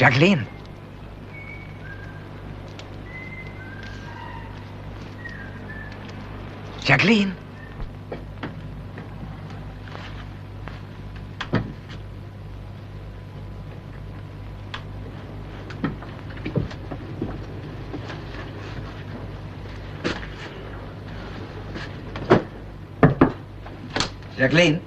Jacqueline. Jacqueline. Jacqueline.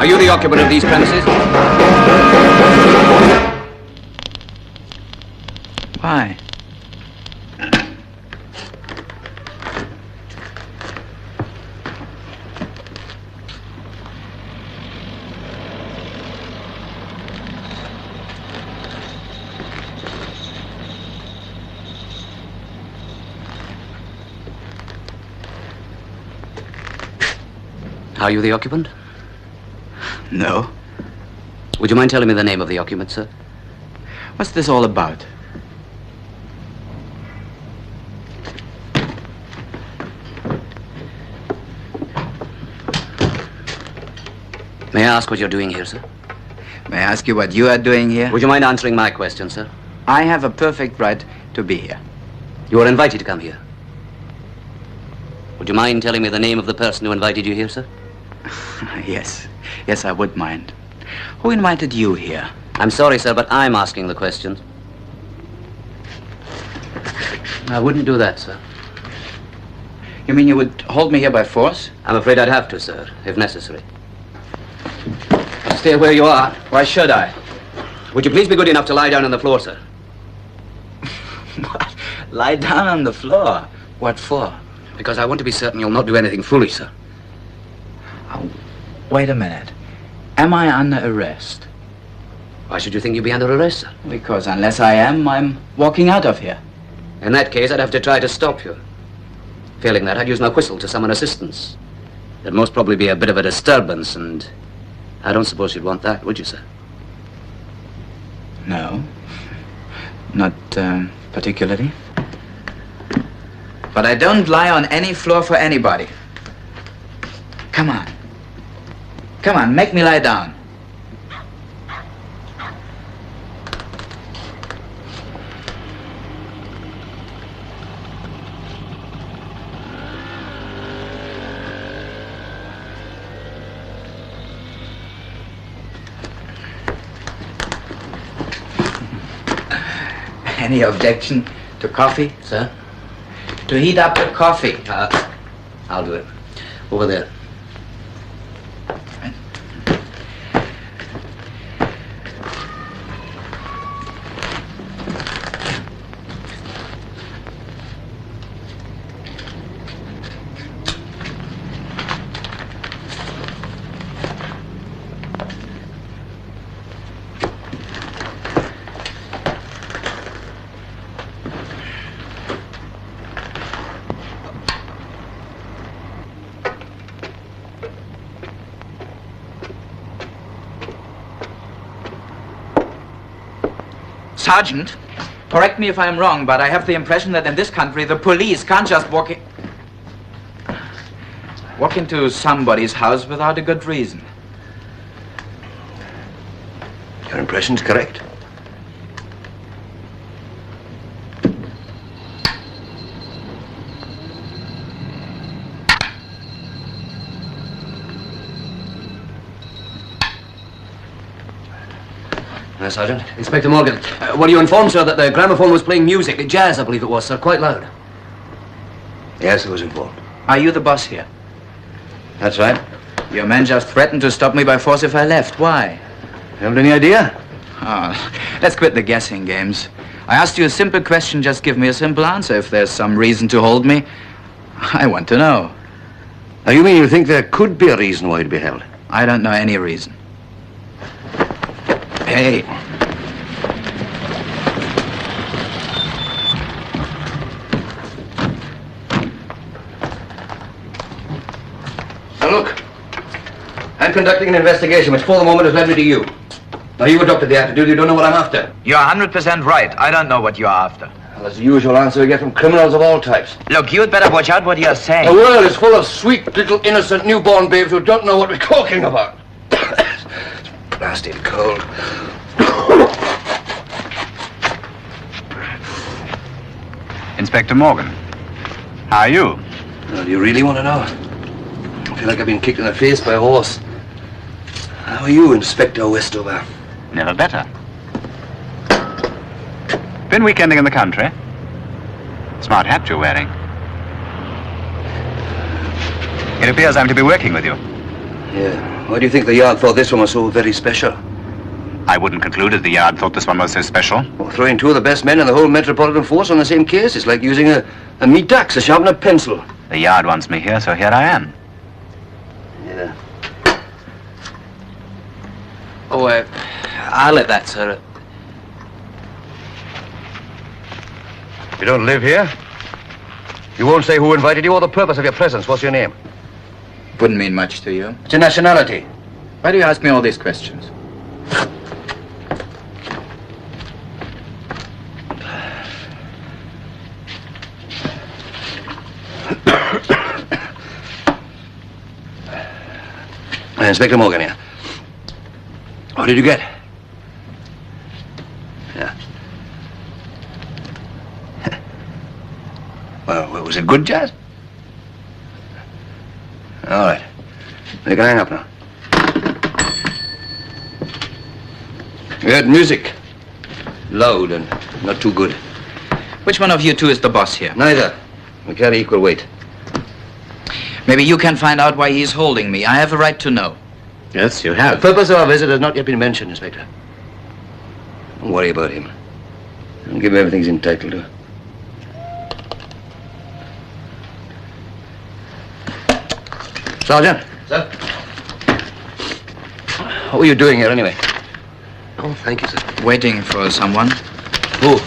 Are you the occupant of these premises? Why? Are you the occupant? No. Would you mind telling me the name of the occupant, sir? What's this all about? May I ask what you're doing here, sir? May I ask you what you are doing here? Would you mind answering my question, sir? I have a perfect right to be here. You were invited to come here. Would you mind telling me the name of the person who invited you here, sir? Yes. Yes, I would mind. Who invited you here? I'm sorry, sir, but I'm asking the questions. I wouldn't do that, sir. You mean you would hold me here by force? I'm afraid I'd have to, sir, if necessary. stay where you are. Why should I? Would you please be good enough to lie down on the floor, sir? What? Lie down on the floor? What for? Because I want to be certain you'll not do anything foolish, sir. Oh, wait a minute. Am I under arrest? Why should you think you'd be under arrest, sir? Because unless I am, I'm walking out of here. In that case, I'd have to try to stop you. Failing that, I'd use my whistle to summon assistance. There'd most probably be a bit of a disturbance, and I don't suppose you'd want that, would you, sir? No. Not particularly. But I don't lie on any floor for anybody. Come on. Come on, make me lie down. Any objection to coffee? Sir? To heat up the coffee. I'll do it. Over there. Sergeant, correct me if I'm wrong, but I have the impression that in this country the police can't just walk into somebody's house without a good reason. Your impression's correct. Sergeant. Inspector Morgan, were you informed, sir, that the gramophone was playing music, jazz, I believe it was, sir, quite loud? Yes, I was informed. Are you the boss here? That's right. Your men just threatened to stop me by force if I left. Why? You haven't any idea? Oh, let's quit the guessing games. I asked you a simple question, just give me a simple answer. If there's some reason to hold me, I want to know. Now, you mean you think there could be a reason why you'd be held? I don't know any reason. Hey. Now look, I'm conducting an investigation which for the moment has led me to you. Now you adopted the attitude, you don't know what I'm after. You're 100% right. I don't know what you're after. Well, that's the usual answer we get from criminals of all types. Look, you'd better watch out what you're saying. The world is full of sweet, little, innocent, newborn babes who don't know what we're talking about. It's blasted cold. Inspector Morgan, how are you? Well, do you really want to know? I feel like I've been kicked in the face by a horse. How are you, Inspector Westover? Never better. Been weekending in the country? Smart hat you're wearing. It appears I'm to be working with you. Yeah. Why do you think the Yard thought this one was so very special? I wouldn't conclude that the Yard thought this one was so special. Well, throwing two of the best men in the whole Metropolitan Force on the same case is like using a meat axe to sharpen a pencil. The Yard wants me here, so here I am. Yeah. Oh, I'll let that, sir. You don't live here? You won't say who invited you or the purpose of your presence. What's your name? Wouldn't mean much to you. What's your nationality? Why do you ask me all these questions? Inspector Morgan here. What did you get? Yeah. Well, was it good jazz? All right. You can hang up now. We heard music. Loud and not too good. Which one of you two is the boss here? Neither. We carry equal weight. Maybe you can find out why he's holding me. I have a right to know. Yes, you The have. purpose of our visit has not yet been mentioned, Inspector. Don't worry about him. I'll give him everything he's entitled to. Sergeant. Sir? What were you doing here, anyway? Oh, thank you, sir. Waiting for someone. Who?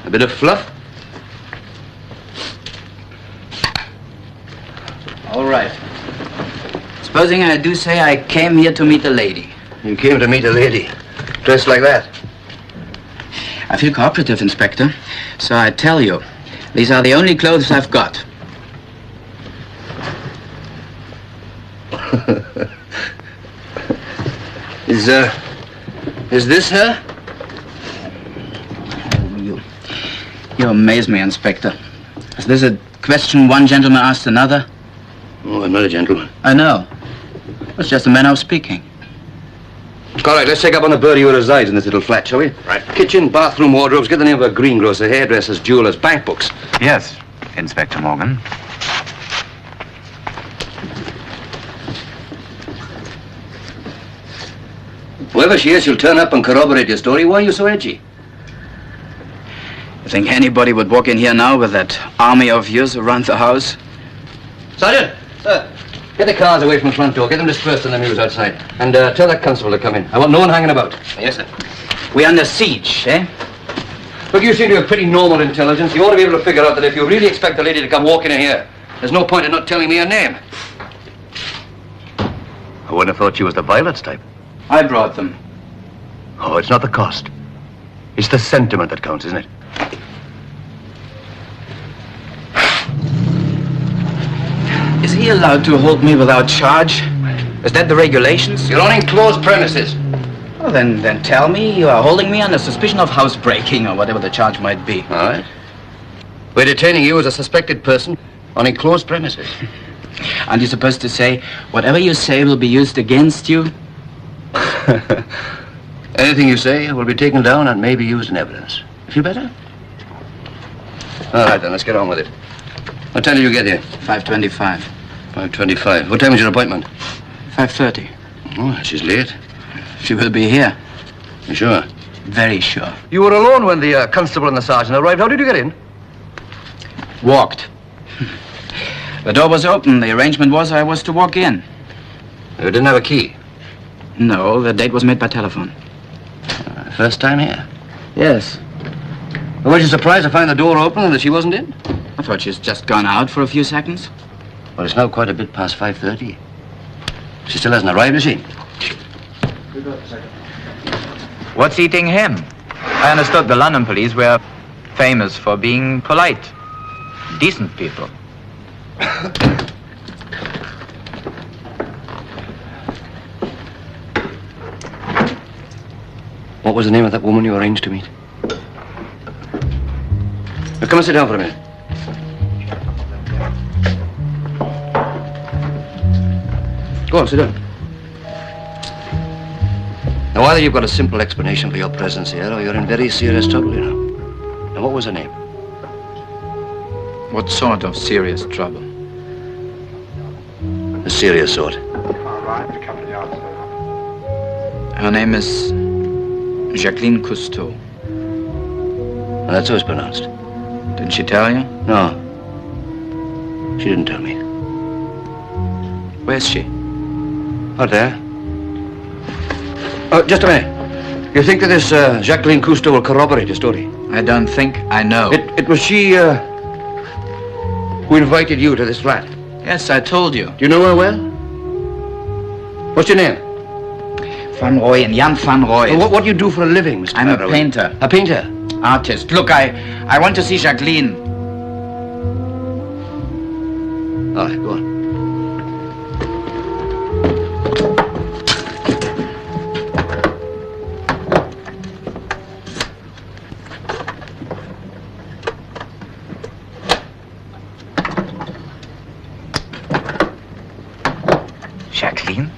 A bit of fluff? All right. Supposing I do say I came here to meet a lady. You came to meet a lady, dressed like that. I feel cooperative, Inspector. So I tell you, these are the only clothes I've got. Is this her? You amaze me, Inspector. Is this a question one gentleman asked another? Oh, I'm not a gentleman. I know. It's just a manner of speaking. All right, let's check up on the birdie who resides in this little flat, shall we? Right. Kitchen, bathroom, wardrobes, get the name of a greengrocer, hairdressers, jewelers, bank books. Yes, Inspector Morgan. Whoever she is, she'll turn up and corroborate your story. Why are you so edgy? You think anybody would walk in here now with that army of yours around the house? Sergeant! Sir! Get the cars away from the front door. Get them dispersed in the mews outside. And tell that constable to come in. I want no one hanging about. Yes, sir. We're under siege, eh? Look, you seem to have pretty normal intelligence. You ought to be able to figure out that if you really expect the lady to come walking in here, there's no point in not telling me her name. I wouldn't have thought she was the violets type. I brought them. Oh, it's not the cost. It's the sentiment that counts, isn't it? Is he allowed to hold me without charge? Is that the regulations? You're on enclosed premises. Well, then tell me you are holding me under suspicion of housebreaking or whatever the charge might be. All right. We're detaining you as a suspected person on enclosed premises. Aren't you supposed to say, whatever you say will be used against you? Anything you say will be taken down and may be used in evidence. Feel better? All right, then, let's get on with it. What time did you get here? 5:25. 5:25. What time is your appointment? 5:30. Oh, she's late. She will be here. You sure? Very sure. You were alone when the constable and the sergeant arrived. How did you get in? Walked. The door was open. The arrangement was I was to walk in. You didn't have a key. No, the date was made by telephone. First time here. Yes. Were you surprised to find the door open and that she wasn't in? I thought she's just gone out for a few seconds. Well, it's now quite a bit past 5:30. She still hasn't arrived, has she? What's eating him? I understood the London police were famous for being polite, decent people. What was the name of that woman you arranged to meet? Now, come and sit down for a minute. Go on, sit down. Now, either you've got a simple explanation for your presence here, or you're in very serious trouble, you know. Now, what was her name? What sort of serious trouble? The serious sort. Her name is Jacqueline Cousteau. And that's how it's pronounced. Didn't she tell you? No. She didn't tell me. Where's she? Out there. Oh, just a minute. You think that this Jacqueline Cousteau will corroborate your story? I don't think I know. It was she who invited you to this flat. Yes, I told you. Do you know her well? What's your name? Van Rooyen, Jan van Rooyen. What do you do for a living, Mr. I'm a Van Rooyen? painter. A painter? Artist. Look, I want to see Jacqueline. All right, go on. Jacqueline?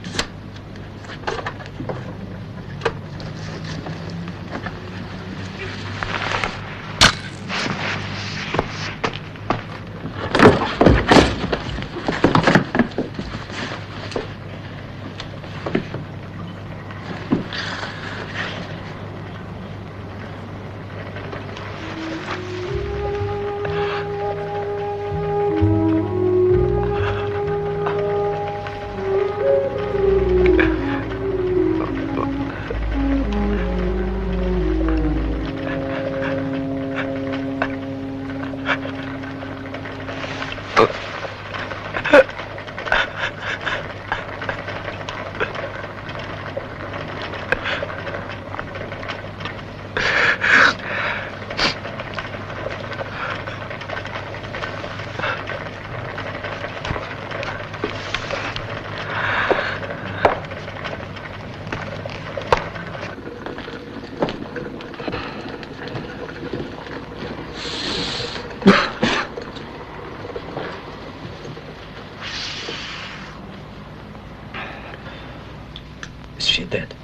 she dead?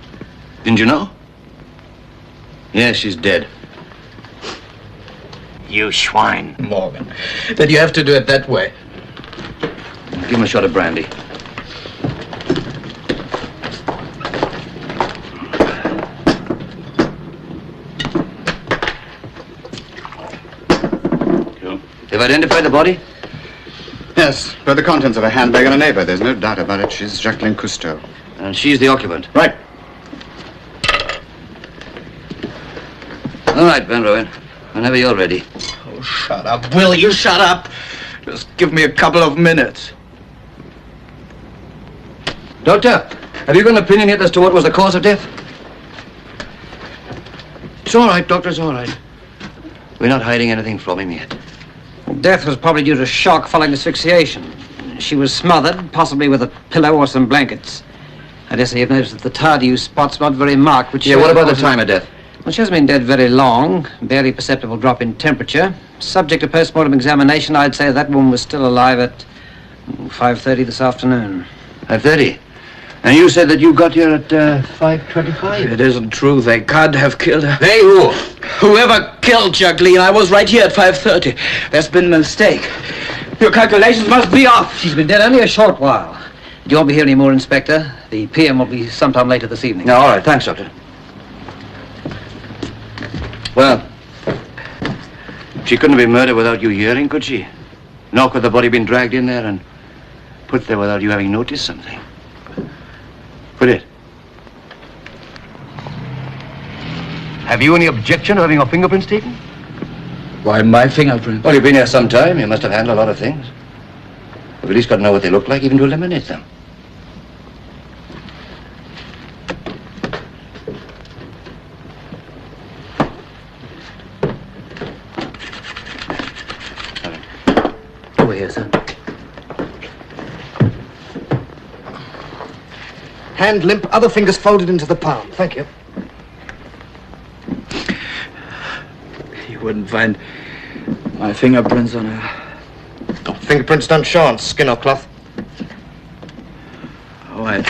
Didn't you know? Yes, she's dead. You swine. Morgan, did you have to do it that way? Give him a shot of brandy. They've identified the body? Yes, by the contents of a handbag and a neighbor. There's no doubt about it. She's Jacqueline Cousteau. And she's the occupant. Right. All right, Van Rowan. Whenever you're ready. Oh, shut up. Will you shut up? Just give me a couple of minutes. Doctor, have you got an opinion yet as to what was the cause of death? It's all right, Doctor, it's all right. We're not hiding anything from him yet. Death was probably due to shock following asphyxiation. She was smothered, possibly with a pillow or some blankets. I dare say you've noticed that the tardieu spot's not very marked, which... Yeah, what about the time of death? Well, she hasn't been dead very long. Barely perceptible drop in temperature. Subject to post-mortem examination, I'd say that woman was still alive at 5:30 this afternoon. 5:30? And you said that you got here at 5:25? It isn't true. They can't have killed her. Hey, who? Whoever killed Jacqueline, I was right here at 5:30. There's been a mistake. Your calculations must be off. She's been dead only a short while. Do you want to hear any more, Inspector? The PM will be sometime later this evening. No, all right. Thanks, Doctor. Well, she couldn't have been murdered without you hearing, could she? Nor could the body been dragged in there and put there without you having noticed something. Put it. Have you any objection to having your fingerprints taken? Why, my fingerprint? Well, you've been here some time. You must have handled a lot of things. We've at least got to know what they look like, even to eliminate them. Over here, sir. Hand limp, other fingers folded into the palm. Thank you. You wouldn't find my fingerprints on her. Fingerprints don't show on skin or cloth. Oh, I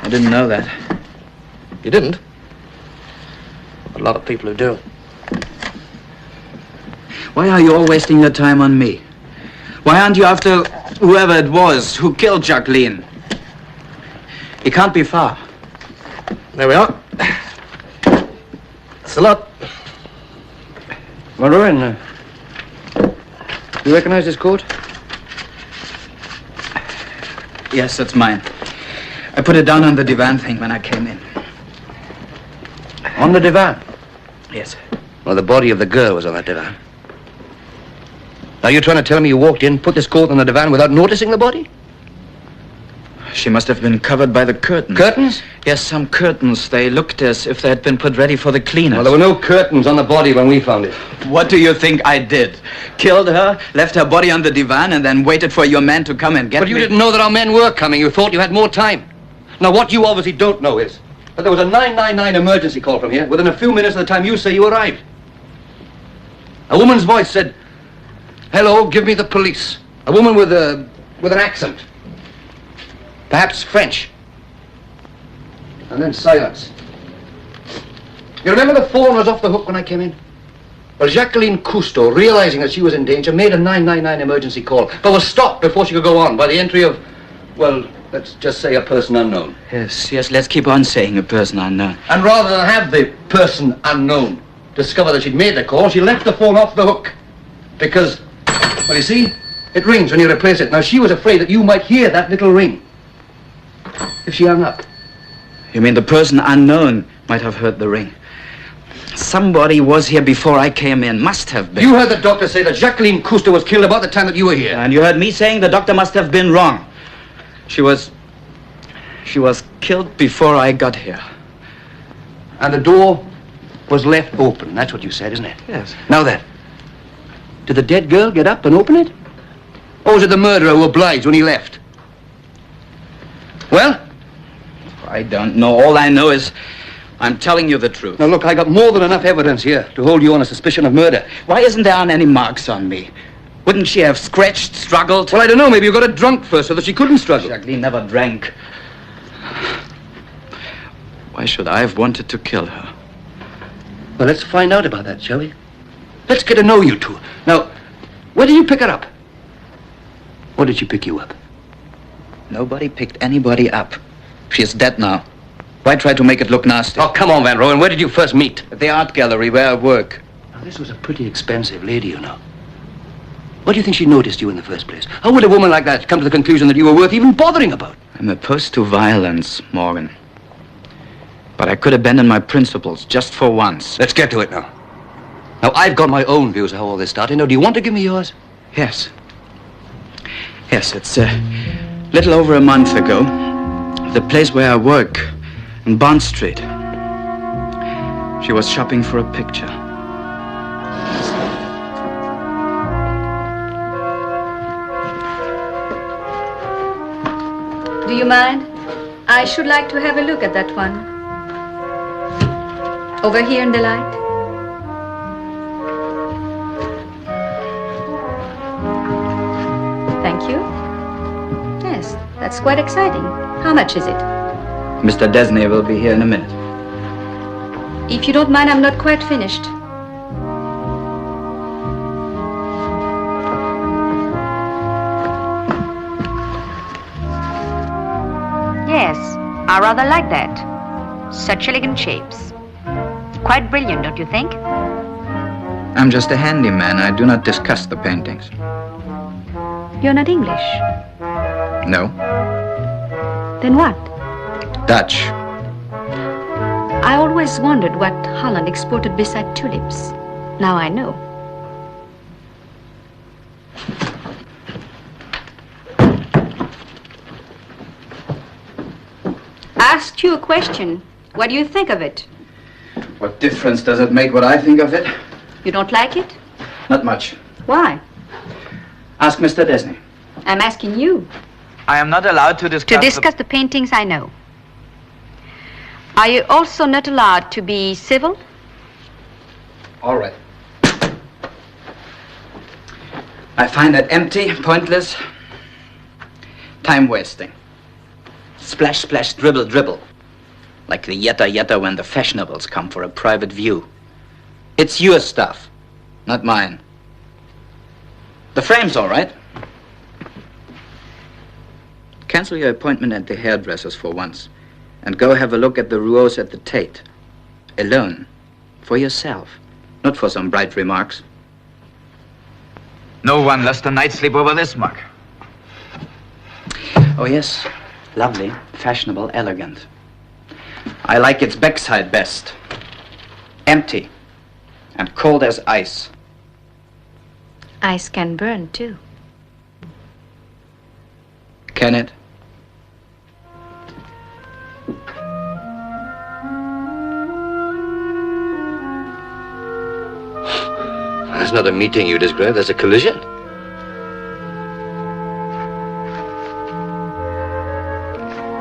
didn't know that. You didn't? A lot of people who do. Why are you all wasting your time on me? Why aren't you after whoever it was who killed Jacqueline? He can't be far. There we are. That's a lot. Well, Rowan, you recognize this coat? Yes, that's mine. I put it down on the divan thing when I came in. On the divan? Yes. Well, the body of the girl was on that divan. Now, you're trying to tell me you walked in, put this coat on the divan without noticing the body? She must have been covered by the curtains. Curtains? Yes, some curtains. They looked as if they had been put ready for the cleaners. Well, there were no curtains on the body when we found it. What do you think I did? Killed her, left her body on the divan, and then waited for your man to come and get me? But you didn't know that our men were coming. You thought you had more time. Now, what you obviously don't know is that there was a 999 emergency call from here within a few minutes of the time you say you arrived. A woman's voice said, "Hello, give me the police." A woman with an accent. Perhaps French. And then silence. You remember the phone was off the hook when I came in? Well, Jacqueline Cousteau, realizing that she was in danger, made a 999 emergency call, but was stopped before she could go on by the entry of, well, let's just say a person unknown. Yes, let's keep on saying a person unknown. And rather than have the person unknown discover that she'd made the call, she left the phone off the hook. Because, well, you see, it rings when you replace it. Now, she was afraid that you might hear that little ring if she hung up. You mean the person unknown might have heard the ring? Somebody was here before I came in. Must have been. You heard the doctor say that Jacqueline Cousteau was killed about the time that you were here. And you heard me saying the doctor must have been wrong. She was killed before I got here. And the door was left open. That's what you said, isn't it? Yes. Now then, did the dead girl get up and open it? Or was it the murderer who obliged when he left? Well? I don't know. All I know is I'm telling you the truth. Now look, I got more than enough evidence here to hold you on a suspicion of murder. Why isn't there any marks on me? Wouldn't she have scratched, struggled? Well, I don't know. Maybe you got her drunk first so that she couldn't struggle. Jacqueline never drank. Why should I have wanted to kill her? Well, let's find out about that, shall we? Let's get to know you two. Now, where did you pick her up? Or did she pick you up? Nobody picked anybody up. She is dead now. Why try to make it look nasty? Oh, come on, Van Royen. Where did you first meet? At the art gallery where I work. Now, this was a pretty expensive lady, you know. Why do you think she noticed you in the first place? How would a woman like that come to the conclusion that you were worth even bothering about? I'm opposed to violence, Morgan. But I could abandon my principles just for once. Let's get to it now. Now, I've got my own views of how all this started. Now, do you want to give me yours? Yes. Yes, it's a little over a month ago. The place where I work, in Bond Street. She was shopping for a picture. Do you mind? I should like to have a look at that one. Over here in the light. Thank you. Yes, that's quite exciting. How much is it? Mr. Desney will be here in a minute. If you don't mind, I'm not quite finished. Yes, I rather like that. Such elegant shapes. Quite brilliant, don't you think? I'm just a handyman. I do not discuss the paintings. You're not English. No. Then what? Dutch. I always wondered what Holland exported beside tulips. Now I know. I asked you a question. What do you think of it? What difference does it make what I think of it? You don't like it? Not much. Why? Ask Mr. Desney. I'm asking you. I am not allowed to discuss... To discuss the paintings, I know. Are you also not allowed to be civil? All right. I find that empty, pointless, time-wasting. Splash, splash, dribble, dribble. Like the yetta when the fashionables come for a private view. It's your stuff, not mine. The frame's all right. Cancel your appointment at the hairdresser's for once and go have a look at the Rouaults at the Tate. Alone. For yourself. Not for some bright remarks. No one lets the night sleep over this mug. Oh, yes. Lovely, fashionable, elegant. I like its backside best. Empty and cold as ice. Ice can burn, too. Can it? That's not a meeting you described, that's a collision.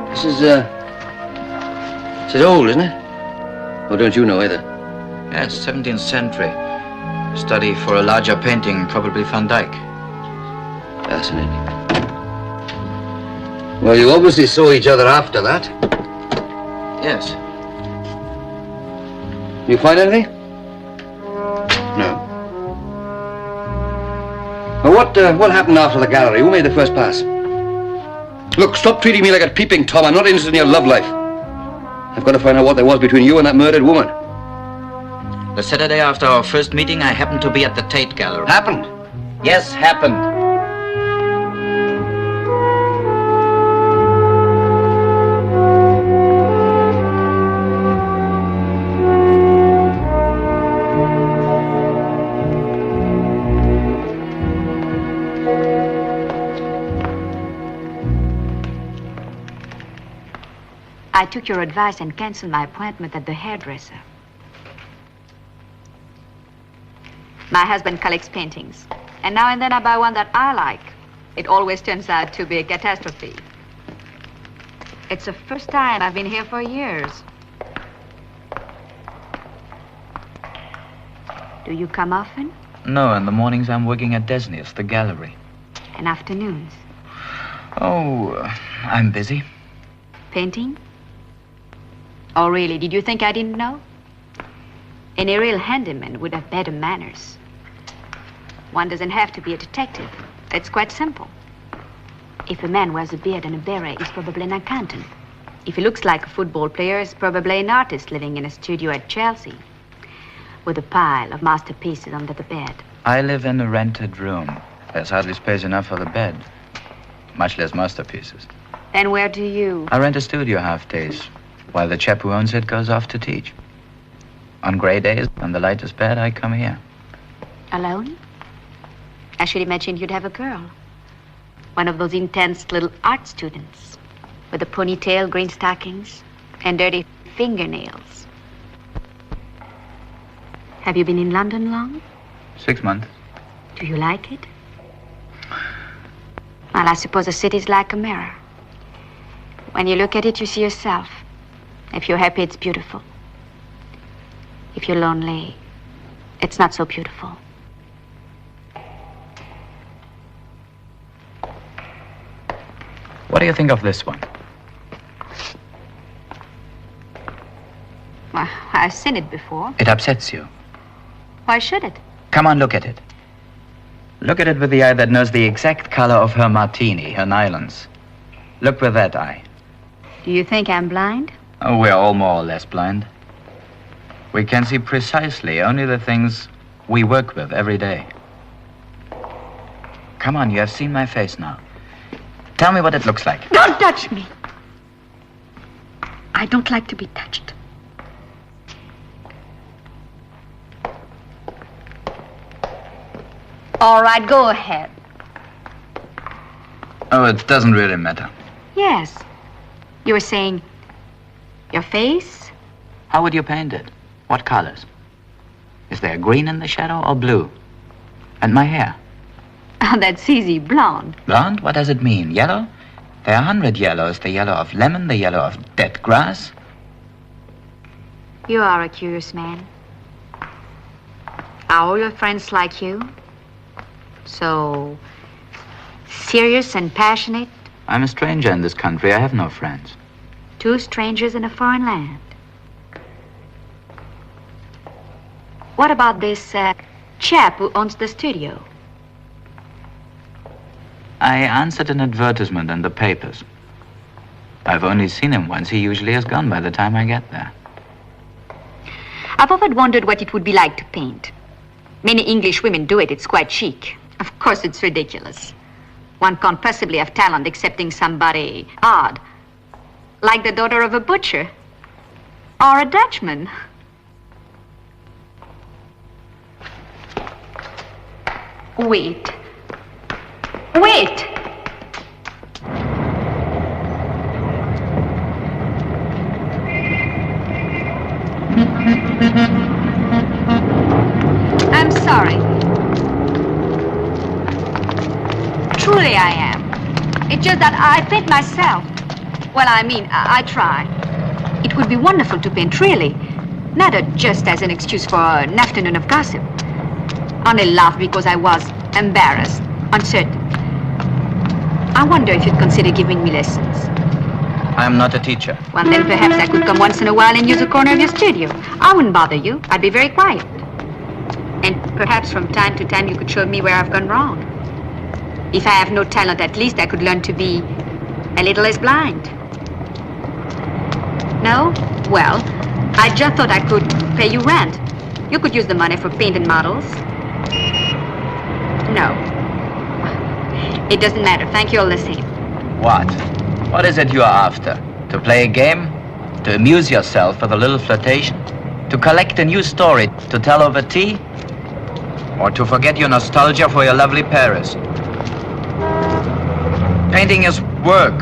This is old, isn't it? Or don't you know either? Yes, 17th century. Study for a larger painting, probably Van Dyck. Fascinating. Well, you obviously saw each other after that. Yes. You find anything? No. Well, what happened after the gallery? Who made the first pass? Look, stop treating me like a peeping Tom. I'm not interested in your love life. I've got to find out what there was between you and that murdered woman. The Saturday after our first meeting, I happened to be at the Tate Gallery. Happened? Yes, happened. I took your advice and canceled my appointment at the hairdresser. My husband collects paintings, and now and then I buy one that I like. It always turns out to be a catastrophe. It's the first time I've been here for years. Do you come often? No, in the mornings I'm working at Desney's, the gallery. And afternoons? Oh, I'm busy. Painting? Oh, really? Did you think I didn't know? Any real handyman would have better manners. One doesn't have to be a detective. It's quite simple. If a man wears a beard and a beret, he's probably an accountant. If he looks like a football player, he's probably an artist living in a studio at Chelsea with a pile of masterpieces under the bed. I live in a rented room. There's hardly space enough for the bed, much less masterpieces. Then where do you? I rent a studio half days, while the chap who owns it goes off to teach. On gray days, on the light is bad, I come here. Alone? I should imagine you'd have a girl. One of those intense little art students with a ponytail, green stockings, and dirty fingernails. Have you been in London long? 6 months. Do you like it? Well, I suppose a city's like a mirror. When you look at it, you see yourself. If you're happy, it's beautiful. If you're lonely, it's not so beautiful. What do you think of this one? Well, I've seen it before. It upsets you. Why should it? Come on, look at it. Look at it with the eye that knows the exact color of her martini, her nylons. Look with that eye. Do you think I'm blind? Oh, we're all more or less blind. We can see precisely only the things we work with every day. Come on, you have seen my face now. Tell me what it looks like. Don't touch me! I don't like to be touched. All right, go ahead. Oh, it doesn't really matter. Yes. You were saying your face? How would you paint it? What colors? Is there green in the shadow or blue? And my hair? Oh, that's easy. Blonde. Blonde? What does it mean? Yellow? There are 100 yellows. The yellow of lemon, the yellow of dead grass. You are a curious man. Are all your friends like you? So serious and passionate? I'm a stranger in this country. I have no friends. Two strangers in a foreign land. What about this chap who owns the studio? I answered an advertisement in the papers. I've only seen him once. He usually is gone by the time I get there. I've often wondered what it would be like to paint. Many English women do it. It's quite chic. Of course, it's ridiculous. One can't possibly have talent excepting somebody odd, like the daughter of a butcher or a Dutchman. Wait. Wait! I'm sorry. Truly I am. It's just that I paint myself. Well, I mean, I try. It would be wonderful to paint, really. Not just as an excuse for an afternoon of gossip. Only laugh because I was embarrassed, uncertain. I wonder if you'd consider giving me lessons. I'm not a teacher. Well, then perhaps I could come once in a while and use a corner of your studio. I wouldn't bother you. I'd be very quiet. And perhaps from time to time you could show me where I've gone wrong. If I have no talent, at least I could learn to be a little less blind. No? Well, I just thought I could pay you rent. You could use the money for paint and models. No. It doesn't matter. Thank you all the same. What? What is it you are after? To play a game? To amuse yourself with a little flirtation? To collect a new story to tell over tea? Or to forget your nostalgia for your lovely Paris? Painting is work.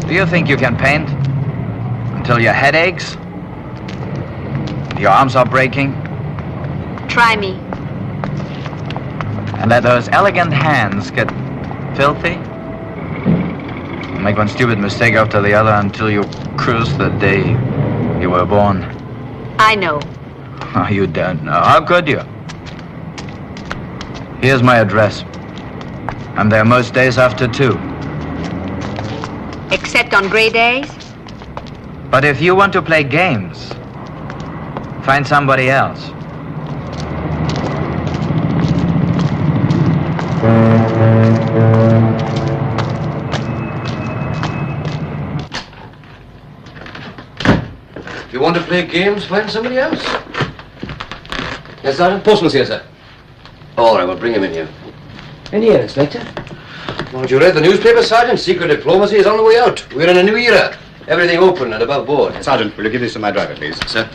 Do you think you can paint until your head aches? Your arms are breaking? Try me. And let those elegant hands get filthy? Make one stupid mistake after the other until you curse the day you were born. I know. Oh, you don't know. How could you? Here's my address. I'm there most days after 2. Except on gray days? But if you want to play games, find somebody else. If you want to play games, find somebody else. Yes, Sergeant? Postman's here, sir. All right, we'll bring him in here. In here, Inspector. Haven't you read the newspaper, Sergeant? Secret diplomacy is on the way out. We're in a new era. Everything open and above board. Sergeant, will you give this to my driver, please? Sir.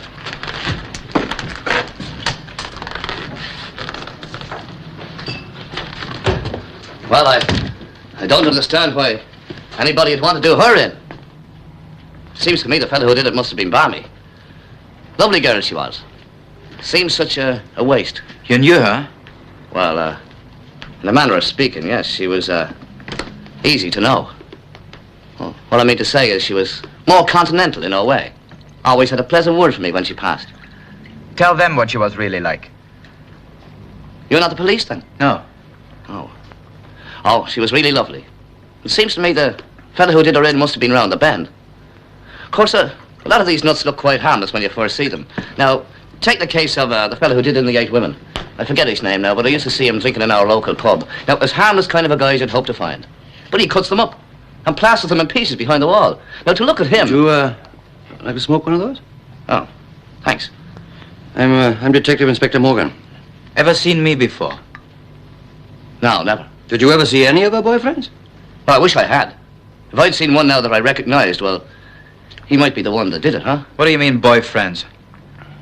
Well, I don't understand why anybody would want to do her in. Seems to me the fellow who did it must have been balmy. Lovely girl she was. Seems such a waste. You knew her? Well, in a manner of speaking, yes, she was, easy to know. Well, what I mean to say is she was more continental in her way. Always had a pleasant word for me when she passed. Tell them what she was really like. You're not the police, then? No. Oh. Oh, she was really lovely. It seems to me the fellow who did her in must have been round the bend. Of course, a lot of these nuts look quite harmless when you first see them. Now, take the case of the fellow who did in the 8 Women. I forget his name now, but I used to see him drinking in our local pub. Now, as harmless kind of a guy as you'd hope to find. But he cuts them up and plasters them in pieces behind the wall. Now, to look at him... Would you, like to smoke one of those? Oh, thanks. I'm Detective Inspector Morgan. Ever seen me before? No, never. Did you ever see any of her boyfriends? Well, I wish I had. If I'd seen one now that I recognized, well, he might be the one that did it, huh? What do you mean, boyfriends?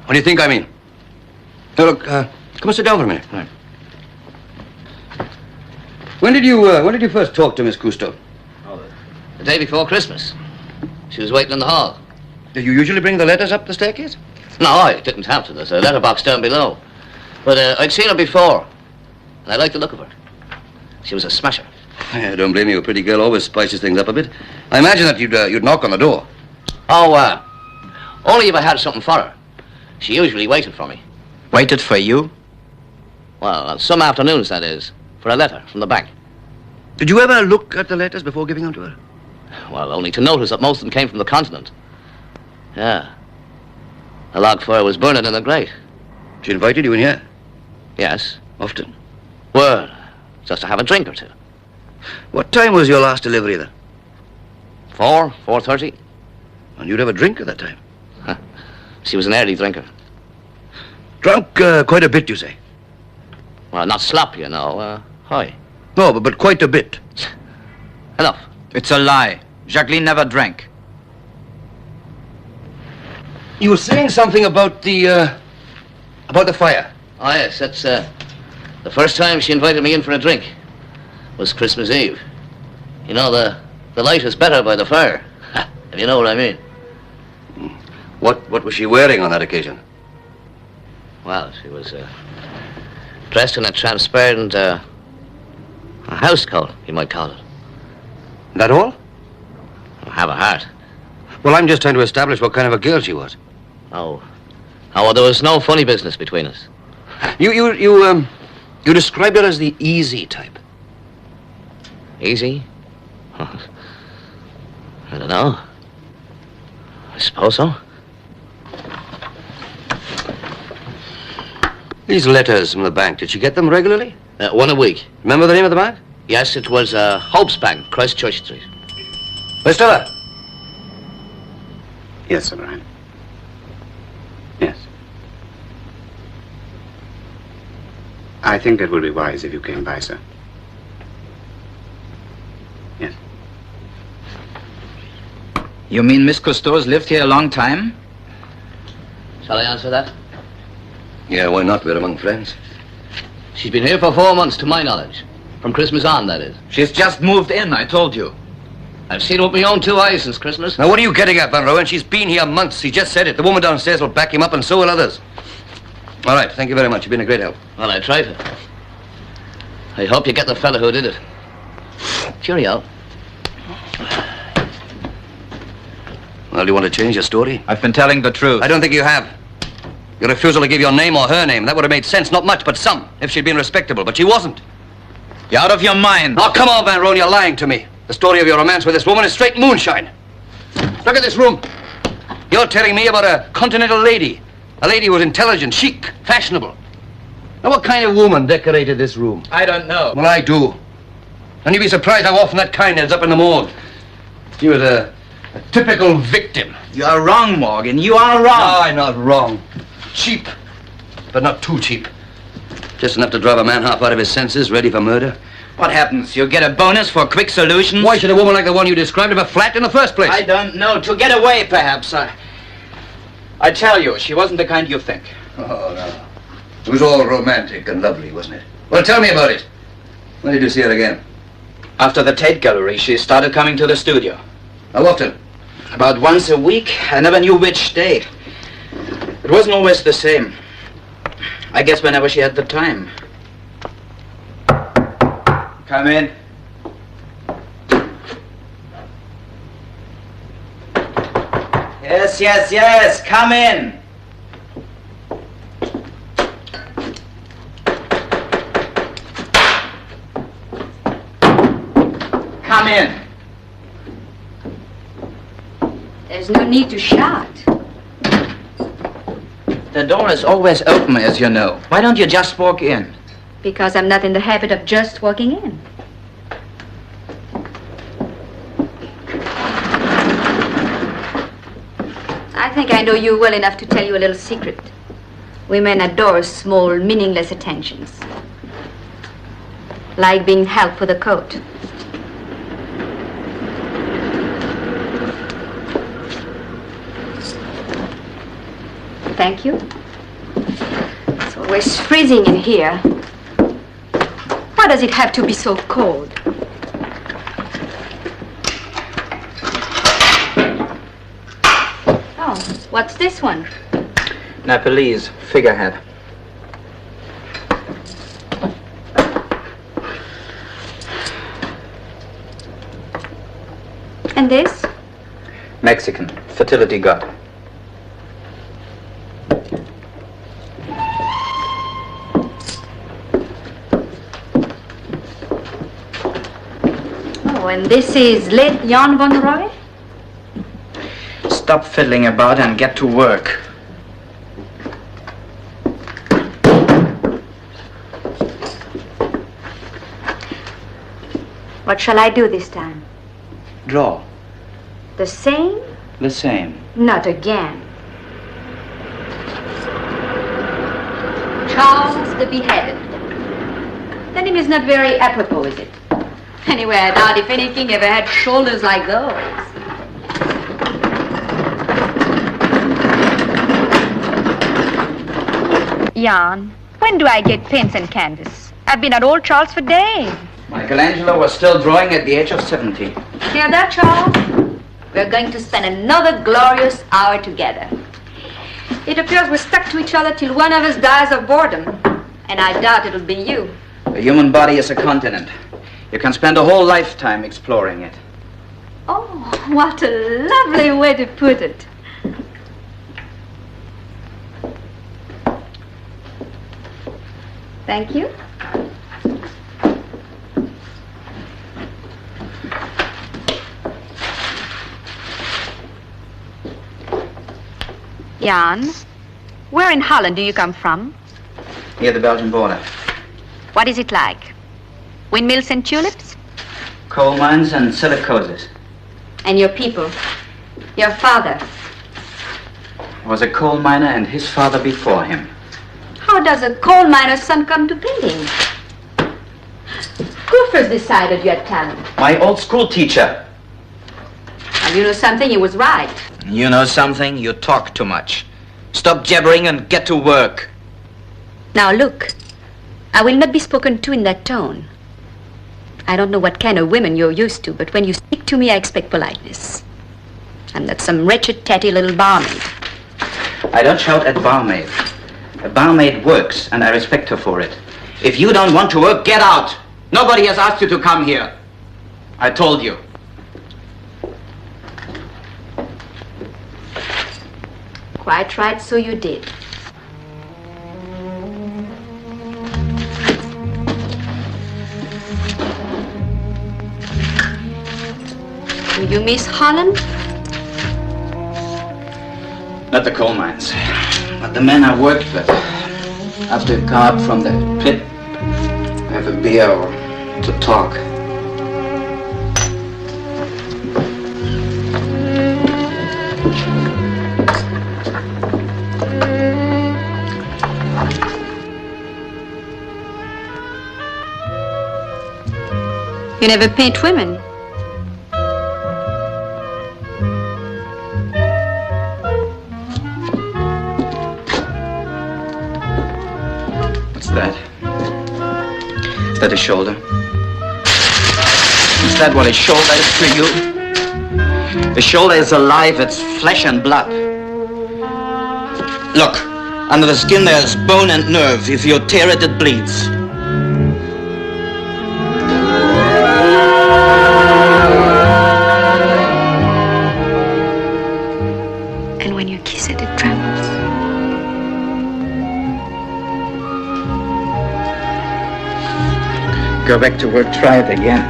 What do you think I mean? Now, look, come and sit down for a minute. Right. When did you first talk to Miss Cousteau? Oh, the day before Christmas. She was waiting in the hall. Do you usually bring the letters up the staircase? No, I didn't have to. There's a letterbox down below. But I'd seen her before, and I liked the look of her. She was a smasher. I don't blame you. A pretty girl always spices things up a bit. I imagine that you'd knock on the door. Oh, only if I had something for her. She usually waited for me. Waited for you? Well, on some afternoons, that is, for a letter from the bank. Did you ever look at the letters before giving them to her? Well, only to notice that most of them came from the continent. Yeah. The log fire was burning in the grate. She invited you in here? Yes. Often? Well, just to have a drink or two. What time was your last delivery then? 4:30. And you'd have a drink at that time? Huh. She was an early drinker. Drunk quite a bit, you say? Well, not slop, you know. High. No, but quite a bit. Enough. It's a lie. Jacqueline never drank. You were saying something about the fire. Oh, yes, that's, the first time she invited me in for a drink was Christmas Eve. You know, the light is better by the fire, if you know what I mean. What was she wearing on that occasion? Well, she was, dressed in a transparent, a house coat, you might call it. That all? Have a heart. Well, I'm just trying to establish what kind of a girl she was. Oh, well, there was no funny business between us. You described her as the easy type. Easy? I don't know. I suppose so. These letters from the bank, did she get them regularly? One a week. Remember the name of the bank? Yes, it was Hope's Bank, Christchurch Street. Miss Stella? Yes, Sir Brian. Yes. I think it would be wise if you came by, sir. Yes. You mean Miss Cousteau's lived here a long time? Shall I answer that? Yeah, why not? We're among friends. She's been here for 4 months, to my knowledge. From Christmas on, that is. She's just moved in, I told you. I've seen her with my own 2 eyes since Christmas. Now, what are you getting at, Van Rowan? She's been here months. He just said it. The woman downstairs will back him up, and so will others. All right, thank you very much. You've been a great help. Well, I tried it. I hope you get the fella who did it. Cheerio. Well, do you want to change your story? I've been telling the truth. I don't think you have. Your refusal to give your name or her name, that would have made sense. Not much, but some, if she'd been respectable. But she wasn't. You're out of your mind. Oh, come on, Van Rowan, you're lying to me. The story of your romance with this woman is straight moonshine. Look at this room. You're telling me about a continental lady. A lady who was intelligent, chic, fashionable. Now, what kind of woman decorated this room? I don't know. Well, I do. And you'd be surprised how often that kind ends up in the morgue. She was a typical victim. You are wrong, Morgan. You are wrong. No, I'm not wrong. Cheap, but not too cheap. Just enough to drive a man half out of his senses, ready for murder. What happens? You get a bonus for quick solutions? Why should a woman like the one you described have a flat in the first place? I don't know. To get away, perhaps. I tell you, she wasn't the kind you think. Oh, no. It was all romantic and lovely, wasn't it? Well, tell me about it. When did you see her again? After the Tate Gallery, she started coming to the studio. How often? About once a week. I never knew which day. It wasn't always the same. I guess whenever she had the time. Come in. Yes, yes, yes. Come in. Come in. There's no need to shout. The door is always open, as you know. Why don't you just walk in? Because I'm not in the habit of just walking in. I think I know you well enough to tell you a little secret. Women adore small, meaningless attentions. Like being helped with a coat. Thank you. It's always freezing in here. Why does it have to be so cold? Oh, what's this one? Nepalese figurehead. And this? Mexican fertility god. Oh, and this is late Jan von Roy? Stop fiddling about and get to work. What shall I do this time? Draw. The same? The same. Not again. Charles the Beheaded. That name is not very apropos, is it? Anyway, I doubt if any king ever had shoulders like those. Jan, when do I get pens and canvas? I've been at Old Charles for days. Michelangelo was still drawing at the age of 70. Hear that, Charles? We're going to spend another glorious hour together. It appears we're stuck to each other till one of us dies of boredom. And I doubt it'll be you. The human body is a continent. You can spend a whole lifetime exploring it. Oh, what a lovely way to put it. Thank you. Jan, where in Holland do you come from? Near the Belgian border. What is it like? Windmills and tulips? Coal mines and silicosis. And your people. Your father. Was a coal miner and his father before him. How does a coal miner's son come to painting? Who first decided you had talent? My old school teacher. Well, you know something, he was right. You know something? You talk too much. Stop jabbering and get to work. Now look, I will not be spoken to in that tone. I don't know what kind of women you're used to, but when you speak to me, I expect politeness. I'm not some wretched, tatty little barmaid. I don't shout at barmaid. A barmaid works, and I respect her for it. If you don't want to work, get out. Nobody has asked you to come here. I told you. Quite right, so you did. Do you miss Holland? Not the coal mines, but the men I worked with. After I come up from the pit, have a beer or to talk. You never paint women. What's that? Is that a shoulder? Is that what a shoulder is to you? A shoulder is alive, it's flesh and blood. Look, under the skin there's bone and nerve. If you tear it, it bleeds. Go back to work, try it again.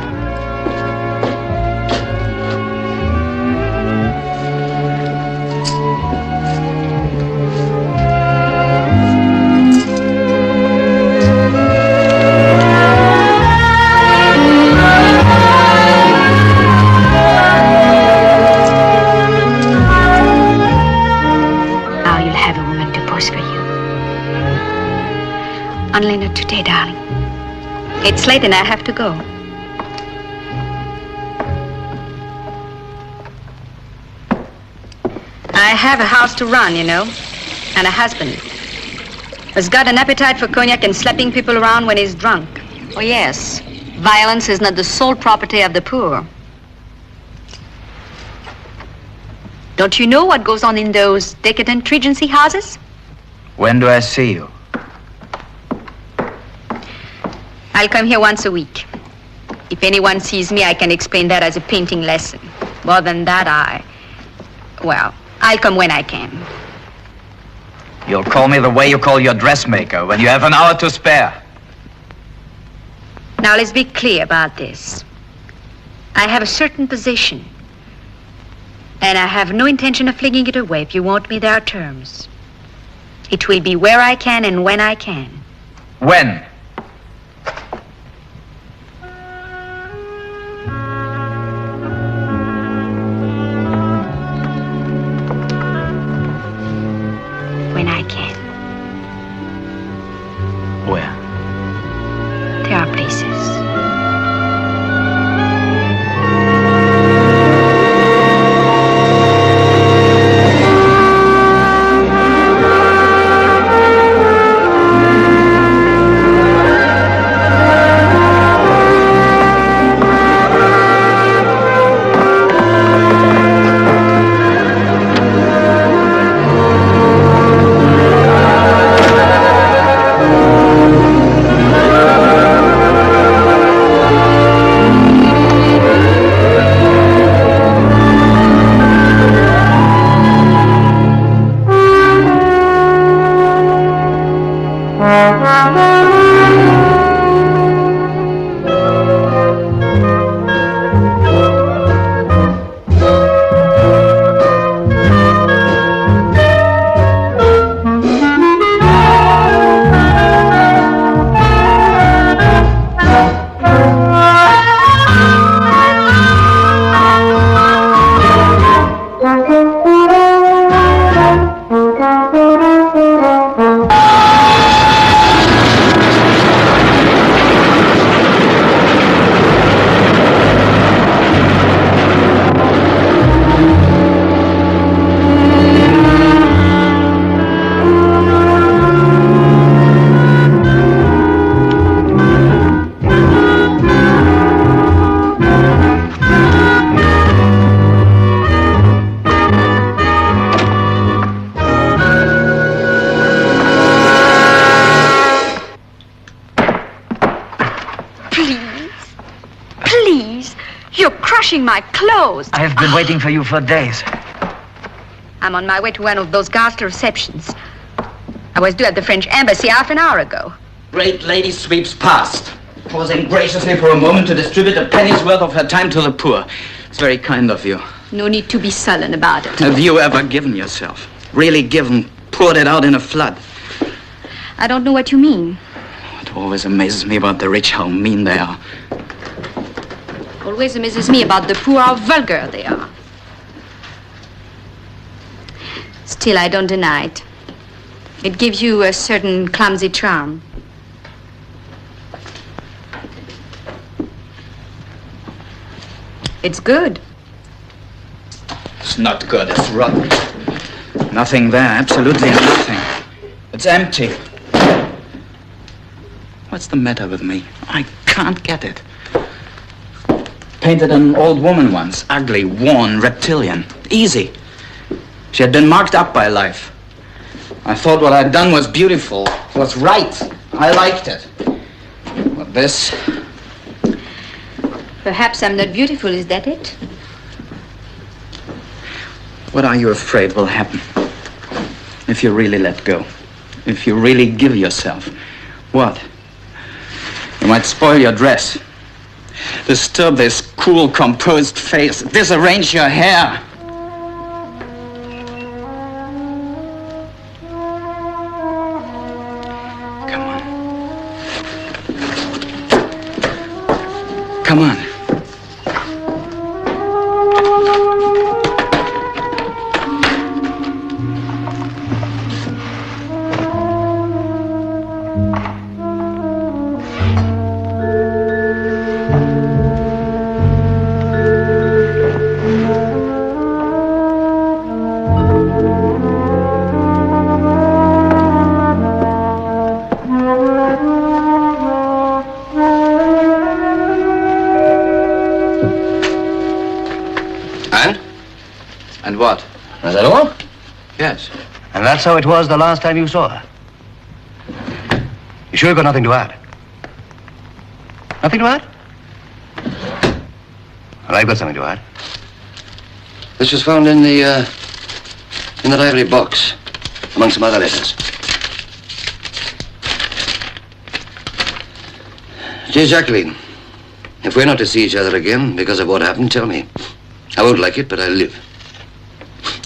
Now you'll have a woman to pose for you. Only not today, darling. It's late and I have to go. I have a house to run, you know, and a husband who's got an appetite for cognac and slapping people around when he's drunk. Oh, yes. Violence is not the sole property of the poor. Don't you know what goes on in those decadent Regency houses? When do I see you? I'll come here once a week. If anyone sees me, I can explain that as a painting lesson. More than that, well, I'll come when I can. You'll call me the way you call your dressmaker when you have an hour to spare. Now, let's be clear about this. I have a certain position, and I have no intention of flinging it away. If you want me, there are terms. It will be where I can and when I can. When? When I can. Where? There are places. My clothes. I have been waiting for you for days. I'm on my way to one of those ghastly receptions. I was due at the French embassy half an hour ago. Great lady sweeps past, pausing graciously for a moment to distribute a penny's worth of her time to the poor. It's very kind of you. No need to be sullen about it. Have you ever given yourself? Really given, poured it out in a flood. I don't know what you mean. It always amazes me about the rich how mean they are. Always amazes me about the poor how vulgar they are. Still, I don't deny it. It gives you a certain clumsy charm. It's good. It's not good, it's rotten. Nothing there, absolutely nothing. It's empty. What's the matter with me? I can't get it. Painted an old woman once, ugly, worn, reptilian. Easy. She had been marked up by life. I thought what I'd done was beautiful, was right. I liked it. But this... Perhaps I'm not beautiful, is that it? What are you afraid will happen? If you really let go. If you really give yourself. What? You might spoil your dress. Disturb this cool, composed face. Disarrange your hair. Come on. Come on. And what? Is that all? Yes. And that's how it was the last time you saw her? You sure you've got nothing to add? Nothing to add? Well, I've got something to add. This was found in that ivory box, among some other letters. Dear Jacqueline, if we're not to see each other again because of what happened, tell me. I won't like it, but I'll live.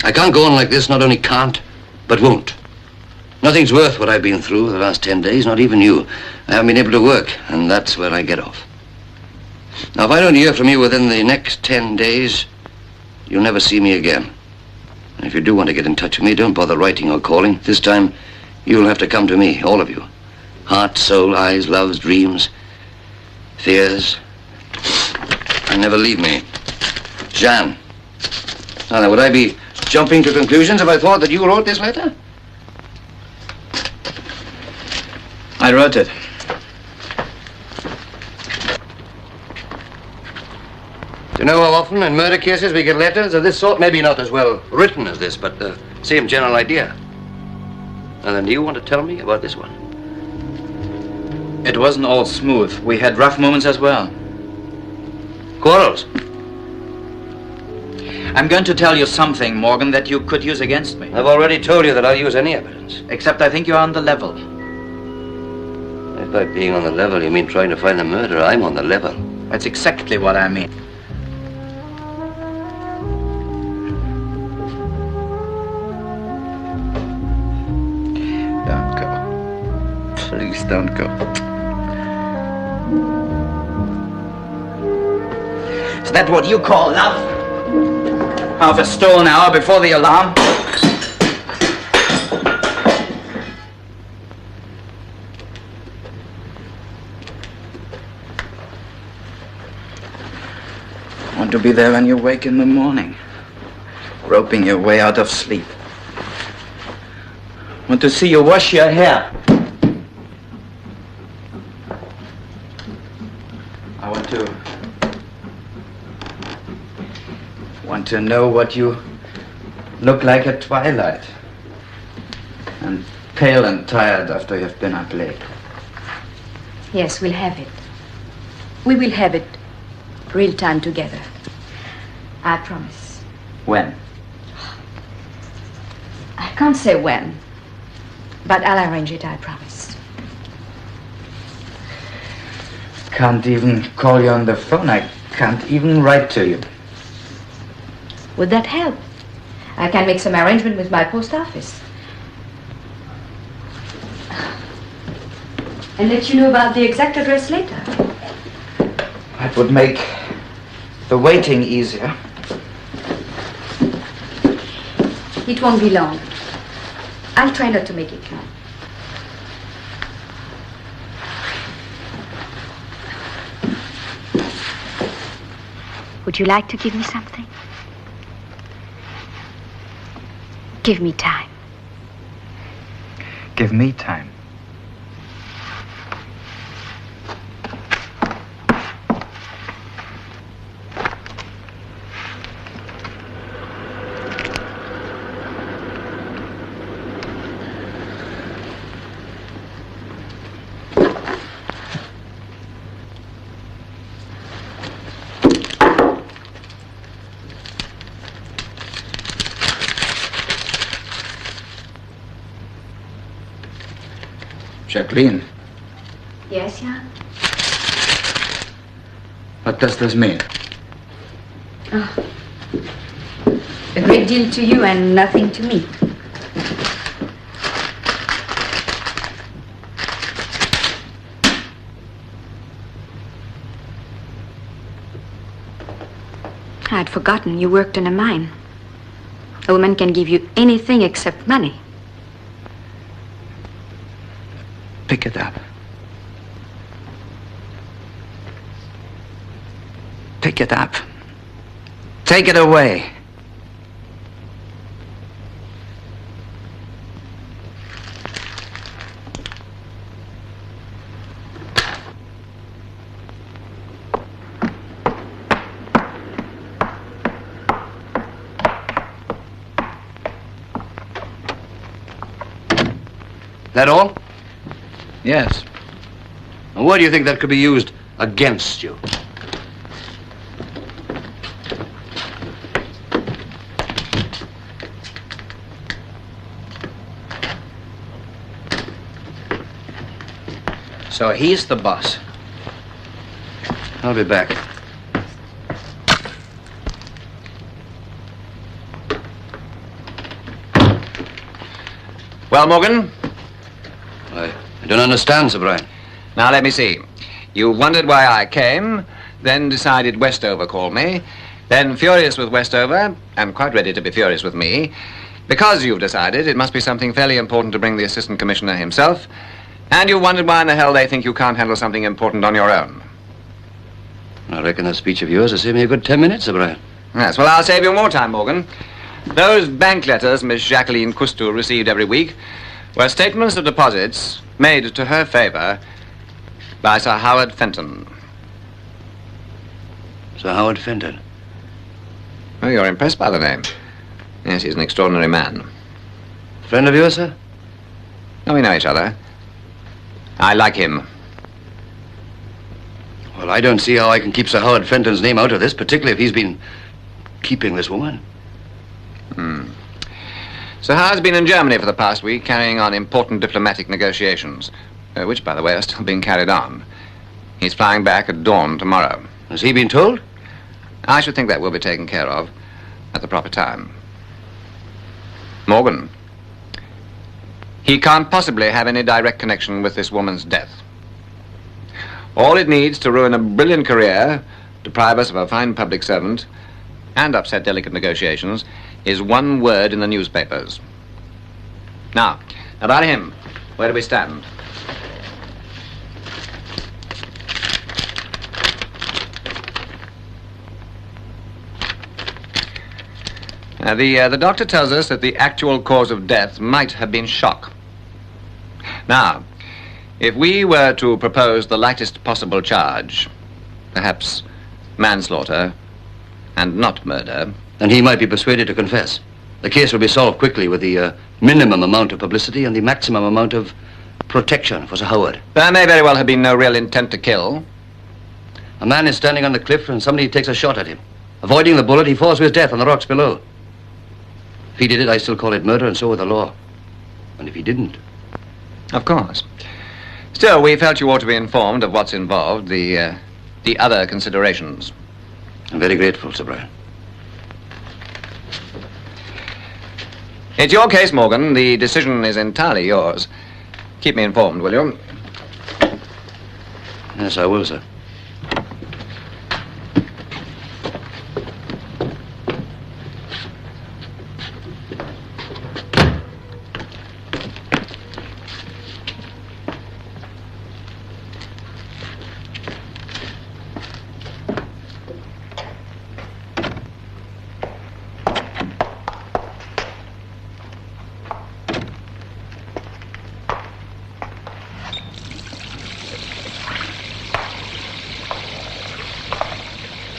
I can't go on like this, not only can't, but won't. Nothing's worth what I've been through the last 10 days, not even you. I haven't been able to work, and that's where I get off. Now, if I don't hear from you within the next 10 days, you'll never see me again. And if you do want to get in touch with me, don't bother writing or calling. This time, you'll have to come to me, all of you. Heart, soul, eyes, loves, dreams, fears. And never leave me. Jeanne. Now, would I be jumping to conclusions if I thought that you wrote this letter? I wrote it. Do you know how often in murder cases we get letters of this sort? Maybe not as well written as this, but the same general idea. And then you want to tell me about this one? It wasn't all smooth. We had rough moments as well. Quarrels? I'm going to tell you something, Morgan, that you could use against me. I've already told you that I'll use any evidence. Except I think you're on the level. If by being on the level you mean trying to find the murderer, I'm on the level. That's exactly what I mean. Don't go. Please don't go. Is that what you call love? Half a stolen hour before the alarm? Want to be there when you wake in the morning, groping your way out of sleep. Want to see you wash your hair. I want to know what you look like at twilight. And pale and tired after you've been up late. Yes, we'll have it. We will have it real time together. I promise. When? I can't say when, but I'll arrange it, I promise. Can't even call you on the phone. I can't even write to you. Would that help? I can make some arrangement with my post office. And let you know about the exact address later. That would make the waiting easier. It won't be long. I'll try not to make it long. Would you like to give me something? Give me time. Give me time. Jacqueline, Yes, Jan? what does this mean? Oh. A great deal to you and nothing to me. I'd forgotten you worked in a mine. A woman can give you anything except money. Pick it up. Pick it up. Take it away. That all? Yes. And why do you think that could be used against you? So he's the boss. I'll be back. Well, Morgan? I don't understand, Sir Brian. Now, let me see. You wondered why I came, then decided Westover called me, then furious with Westover, and quite ready to be furious with me. Because you've decided it must be something fairly important to bring the Assistant Commissioner himself, and you wondered why in the hell they think you can't handle something important on your own. I reckon that speech of yours will save me a good 10 minutes, Sir Brian. Yes, well, I'll save you more time, Morgan. Those bank letters Miss Jacqueline Cousteau received every week were statements of deposits made to her favor by Sir Howard Fenton. Sir Howard Fenton? Oh, you're impressed by the name. Yes, he's an extraordinary man. Friend of yours, sir? Oh, we know each other. I like him. Well, I don't see how I can keep Sir Howard Fenton's name out of this, particularly if he's been keeping this woman. Sir Howard's been in Germany for the past week, carrying on important diplomatic negotiations, which, by the way, are still being carried on. He's flying back at dawn tomorrow. Has he been told? I should think that will be taken care of at the proper time. Morgan, he can't possibly have any direct connection with this woman's death. All it needs to ruin a brilliant career, deprive us of a fine public servant, and upset delicate negotiations, is one word in the newspapers. Now, about him, where do we stand? The doctor tells us that the actual cause of death might have been shock. Now, if we were to propose the lightest possible charge, perhaps manslaughter and not murder, then he might be persuaded to confess. The case will be solved quickly with the minimum amount of publicity and the maximum amount of protection for Sir Howard. There may very well have been no real intent to kill. A man is standing on the cliff and somebody takes a shot at him. Avoiding the bullet, he falls to his death on the rocks below. If he did it, I still call it murder, and so will the law. And if he didn't... Of course. Still, we felt you ought to be informed of what's involved, the other considerations. I'm very grateful, Sir Brian. It's your case, Morgan. The decision is entirely yours. Keep me informed, will you? Yes, I will, sir.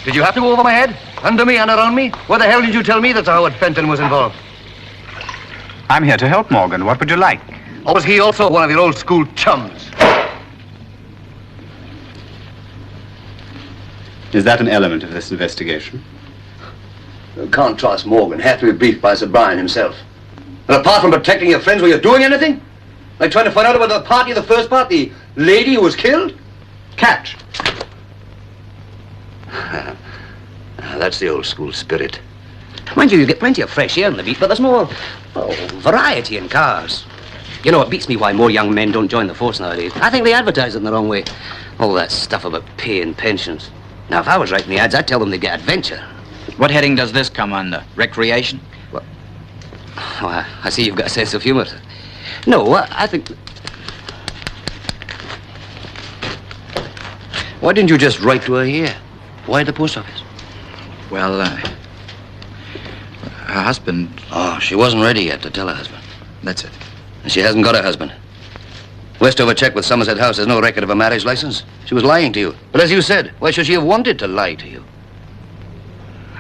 Did you have to go over my head? Under me and around me? Where the hell did you tell me that Sir Howard Fenton was involved? I'm here to help Morgan. What would you like? Or was he also one of your old school chums? Is that an element of this investigation? You can't trust Morgan. Have to be briefed by Sir Brian himself. And apart from protecting your friends, were you doing anything? Like trying to find out about the party of the first part, the lady who was killed? Catch. That's the old school spirit. Mind you get plenty of fresh air on the beat, but there's more, variety in cars. You know, it beats me why more young men don't join the force nowadays. I think they advertise it in the wrong way. All that stuff about pay and pensions. Now, if I was writing the ads, I'd tell them they'd get adventure. What heading does this come under? Recreation? Well, I see you've got a sense of humor. No, I think... Why didn't you just write to her here? Why at the post office? Well, her husband... Oh, she wasn't ready yet to tell her husband. That's it. And she hasn't got a husband. Westover checked with Somerset House. There's no record of a marriage license. She was lying to you. But as you said, why should she have wanted to lie to you?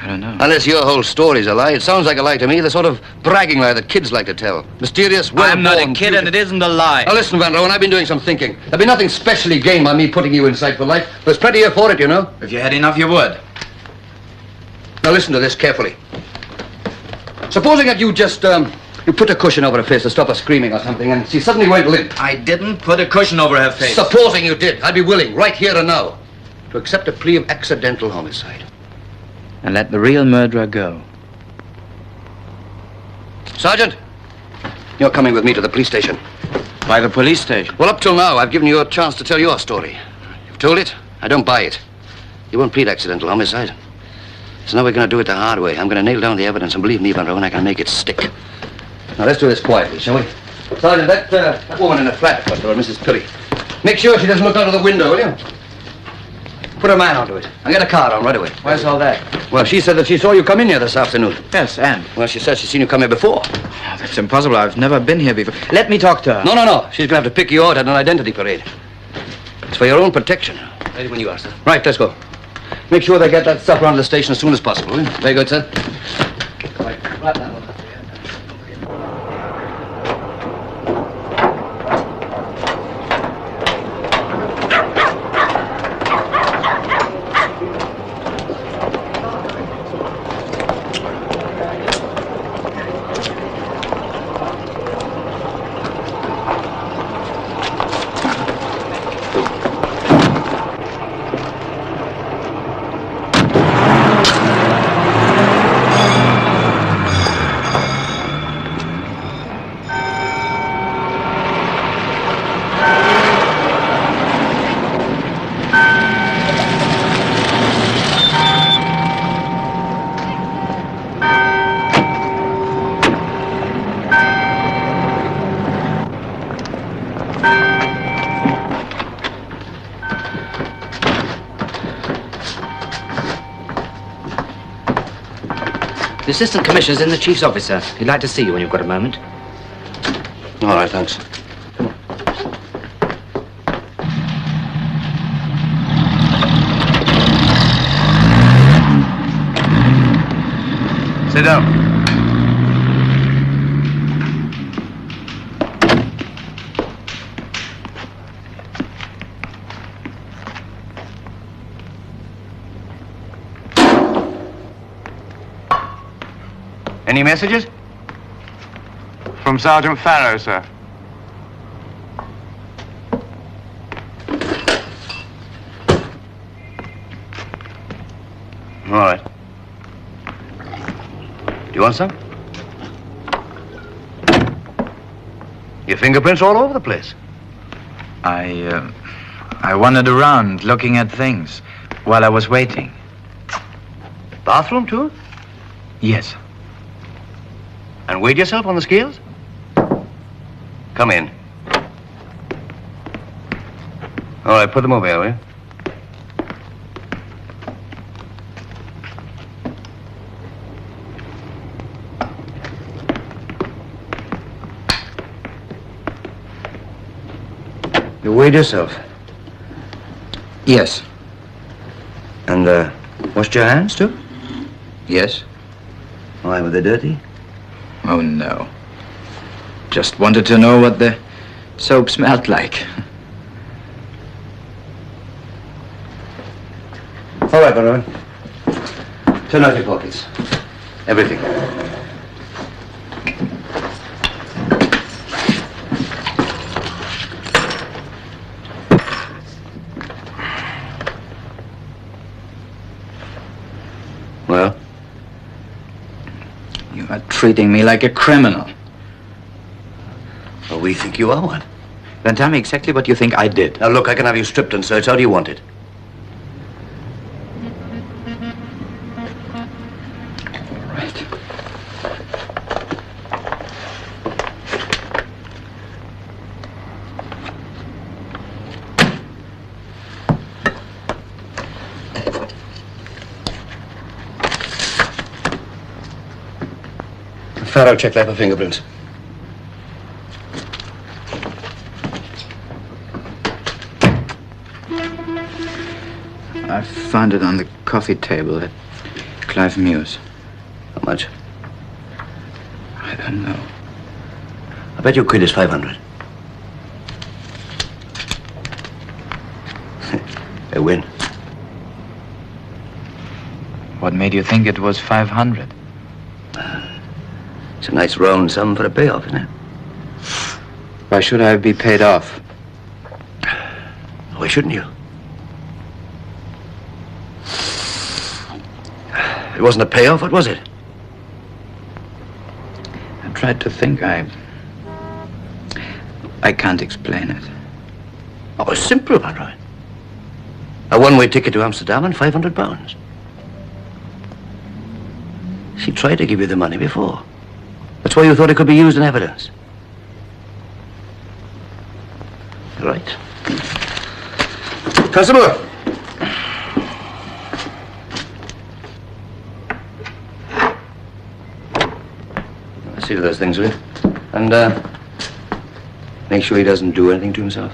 I don't know. Unless your whole story's a lie. It sounds like a lie to me, the sort of bragging lie that kids like to tell. Mysterious, well-born... I'm not a kid, and it isn't a lie. Now listen, Van Rowan, I've been doing some thinking. There'll be nothing specially gained by me putting you inside for life. There's plenty here for it, you know. If you had enough, you would. Now listen to this carefully. Supposing that you just, you put a cushion over her face to stop her screaming or something, and she suddenly went limp. I didn't put a cushion over her face. Supposing you did, I'd be willing, right here and now, to accept a plea of accidental homicide. And let the real murderer go. Sergeant, you're coming with me to the police station. By the police station? Well, up till now, I've given you a chance to tell your story. You've told it. I don't buy it. You won't plead accidental homicide. So now we're going to do it the hard way. I'm going to nail down the evidence, and believe me, Van Rowan, I can make it stick. Now, let's do this quietly, shall we? Sergeant, that woman in the flat across the road, Mrs. Pilley. Make sure she doesn't look out of the window, will you? Put a man onto it. And get a car on right away. Where's all that? Well, she said that she saw you come in here this afternoon. Yes, and? Well, she said she's seen you come here before. Oh, that's impossible. I've never been here before. Let me talk to her. No. She's going to have to pick you out at an identity parade. It's for your own protection. Ready when you are, sir. Right, let's go. Make sure they get that stuff around the station as soon as possible, will you? Very good, sir. Right now. The assistant commissioner's in the chief's office, sir. He'd like to see you when you've got a moment. All right, thanks. Sit down. Any messages? From Sergeant Farrow, sir. All right. Do you want some? Your fingerprints all over the place. I wandered around looking at things while I was waiting. Bathroom, too? Yes. And weighed yourself on the scales? Come in. All right, put them over here, will you? You weighed yourself? Yes. And, washed your hands, too? Yes. Why, were they dirty? Oh, no. Just wanted to know what the soap smelled like. All right, Van Rooyen. Turn out your pockets. Everything. Well? You are treating me like a criminal. Well, we think you are one. Then tell me exactly what you think I did. Now, look, I can have you stripped and searched. How do you want it? Right. Faro check that for fingerprints. I found it on the coffee table at Clive Mews. How much? I don't know. I bet your quid is 500. A win. What made you think it was 500? It's a nice round sum for a payoff, isn't it? Why should I be paid off? Why shouldn't you? It wasn't a payoff, what was it? I tried to think. I can't explain it. Oh, it's simple, Van Rooyen. A one-way ticket to Amsterdam and £500. She tried to give you the money before. That's why you thought it could be used in evidence. Right. Constable! See to those things, will you? And, make sure he doesn't do anything to himself.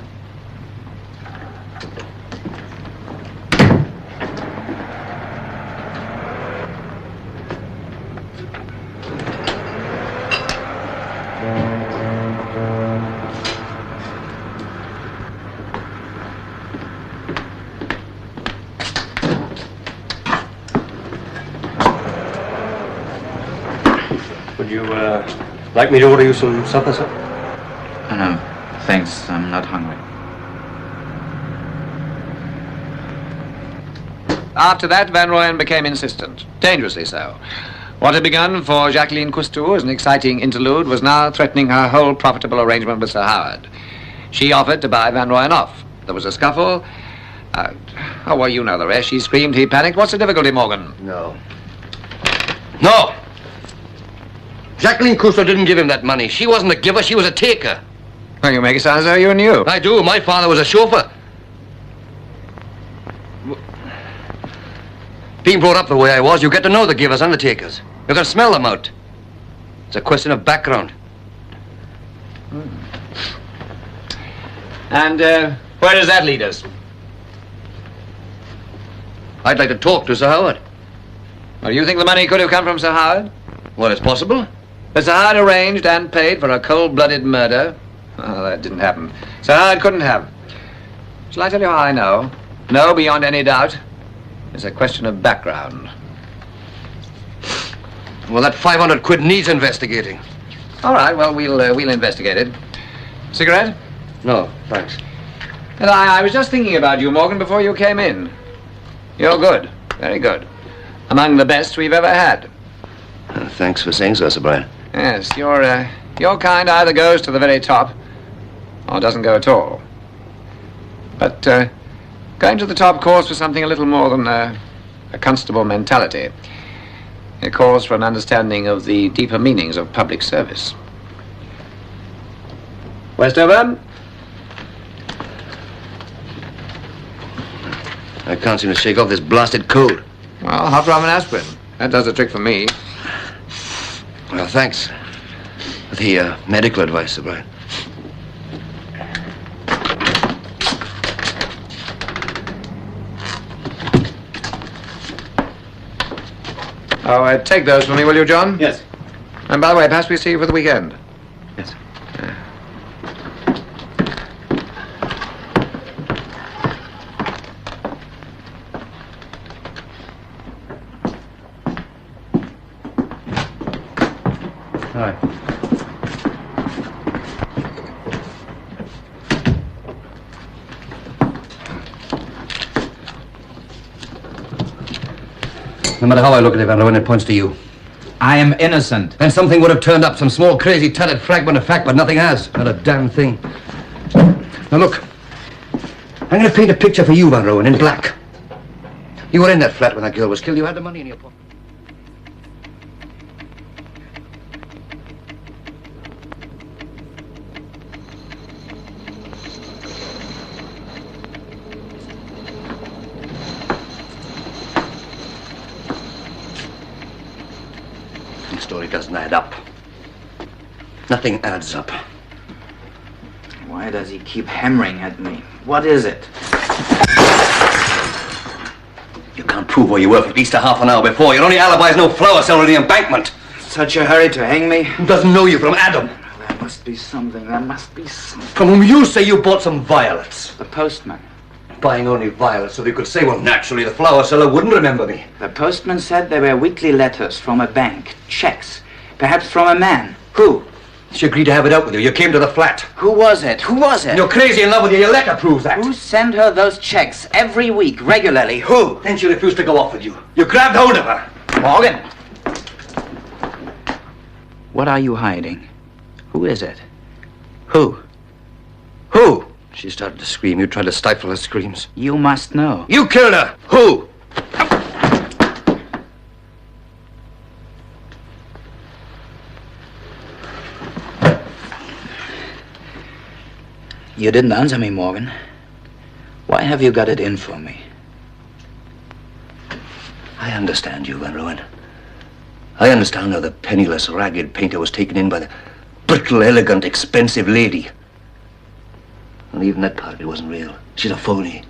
Would you, like me to order you some supper, sir? No, thanks. I'm not hungry. After that, Van Rooyen became insistent, dangerously so. What had begun for Jacqueline Cousteau as an exciting interlude was now threatening her whole profitable arrangement with Sir Howard. She offered to buy Van Rooyen off. There was a scuffle. Oh, well, you know the rest. She screamed, he panicked. What's the difficulty, Morgan? No. No! Jacqueline Cousteau didn't give him that money. She wasn't a giver, she was a taker. Well, you make it sound as though you knew. I do. My father was a chauffeur. Being brought up the way I was, you get to know the givers and the takers. You can smell them out. It's a question of background. And where does that lead us? I'd like to talk to Sir Howard. Well, you think the money could have come from Sir Howard? Well, it's possible. But Sir Howard arranged and paid for a cold-blooded murder. Oh, that didn't happen. Sir Howard couldn't have. Shall I tell you how I know? No, beyond any doubt. It's a question of background. Well, that 500 quid needs investigating. All right, well, we'll investigate it. Cigarette? No, thanks. And I was just thinking about you, Morgan, before you came in. You're good. Very good. Among the best we've ever had. Thanks for saying so, Sir Brian. Yes, your kind either goes to the very top or doesn't go at all. But going to the top calls for something a little more than a constable mentality. It calls for an understanding of the deeper meanings of public service. Westover? I can't seem to shake off this blasted cold. Well, hot rum and aspirin. That does the trick for me. Well, thanks. The medical advice, O'Brien. Oh, take those for me, will you, John? Yes. And by the way, perhaps we see you for the weekend. Yes. All right. No matter how I look at it, Van Rowan, it points to you. I am innocent. And something would have turned up, some small, crazy, tattered fragment of fact, but nothing has. Not a damn thing. Now look, I'm going to paint a picture for you, Van Rowan, in black. You were in that flat when that girl was killed. You had the money in your pocket. The story doesn't add up. Nothing adds up. Why does he keep hammering at me? What is it? You can't prove where you were for at least a half an hour before. Your only alibi is no flower seller in the embankment. Such a hurry to hang me? Who doesn't know you from Adam? There must be something. There must be something. From whom you say you bought some violets. The postman. Buying only violets so they could say, well, naturally, the flower seller wouldn't remember me. The postman said there were weekly letters from a bank, checks, perhaps from a man. Who? She agreed to have it out with you. You came to the flat. Who was it? Who was it? You're crazy in love with you. Your letter proves that. Who sent her those checks every week, regularly? Who? Then she refused to go off with you. You grabbed hold of her. Morgan! What are you hiding? Who is it? Who? Who? She started to scream. You tried to stifle her screams. You must know. You killed her. Who? You didn't answer me, Morgan. Why have you got it in for me? I understand you, Van Rowan. I understand how the penniless, ragged painter was taken in by the brittle, elegant, expensive lady. And even that part of it wasn't real. She's a phony.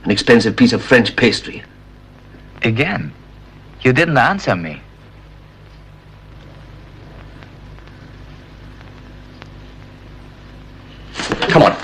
An expensive piece of French pastry. Again, you didn't answer me. Come on.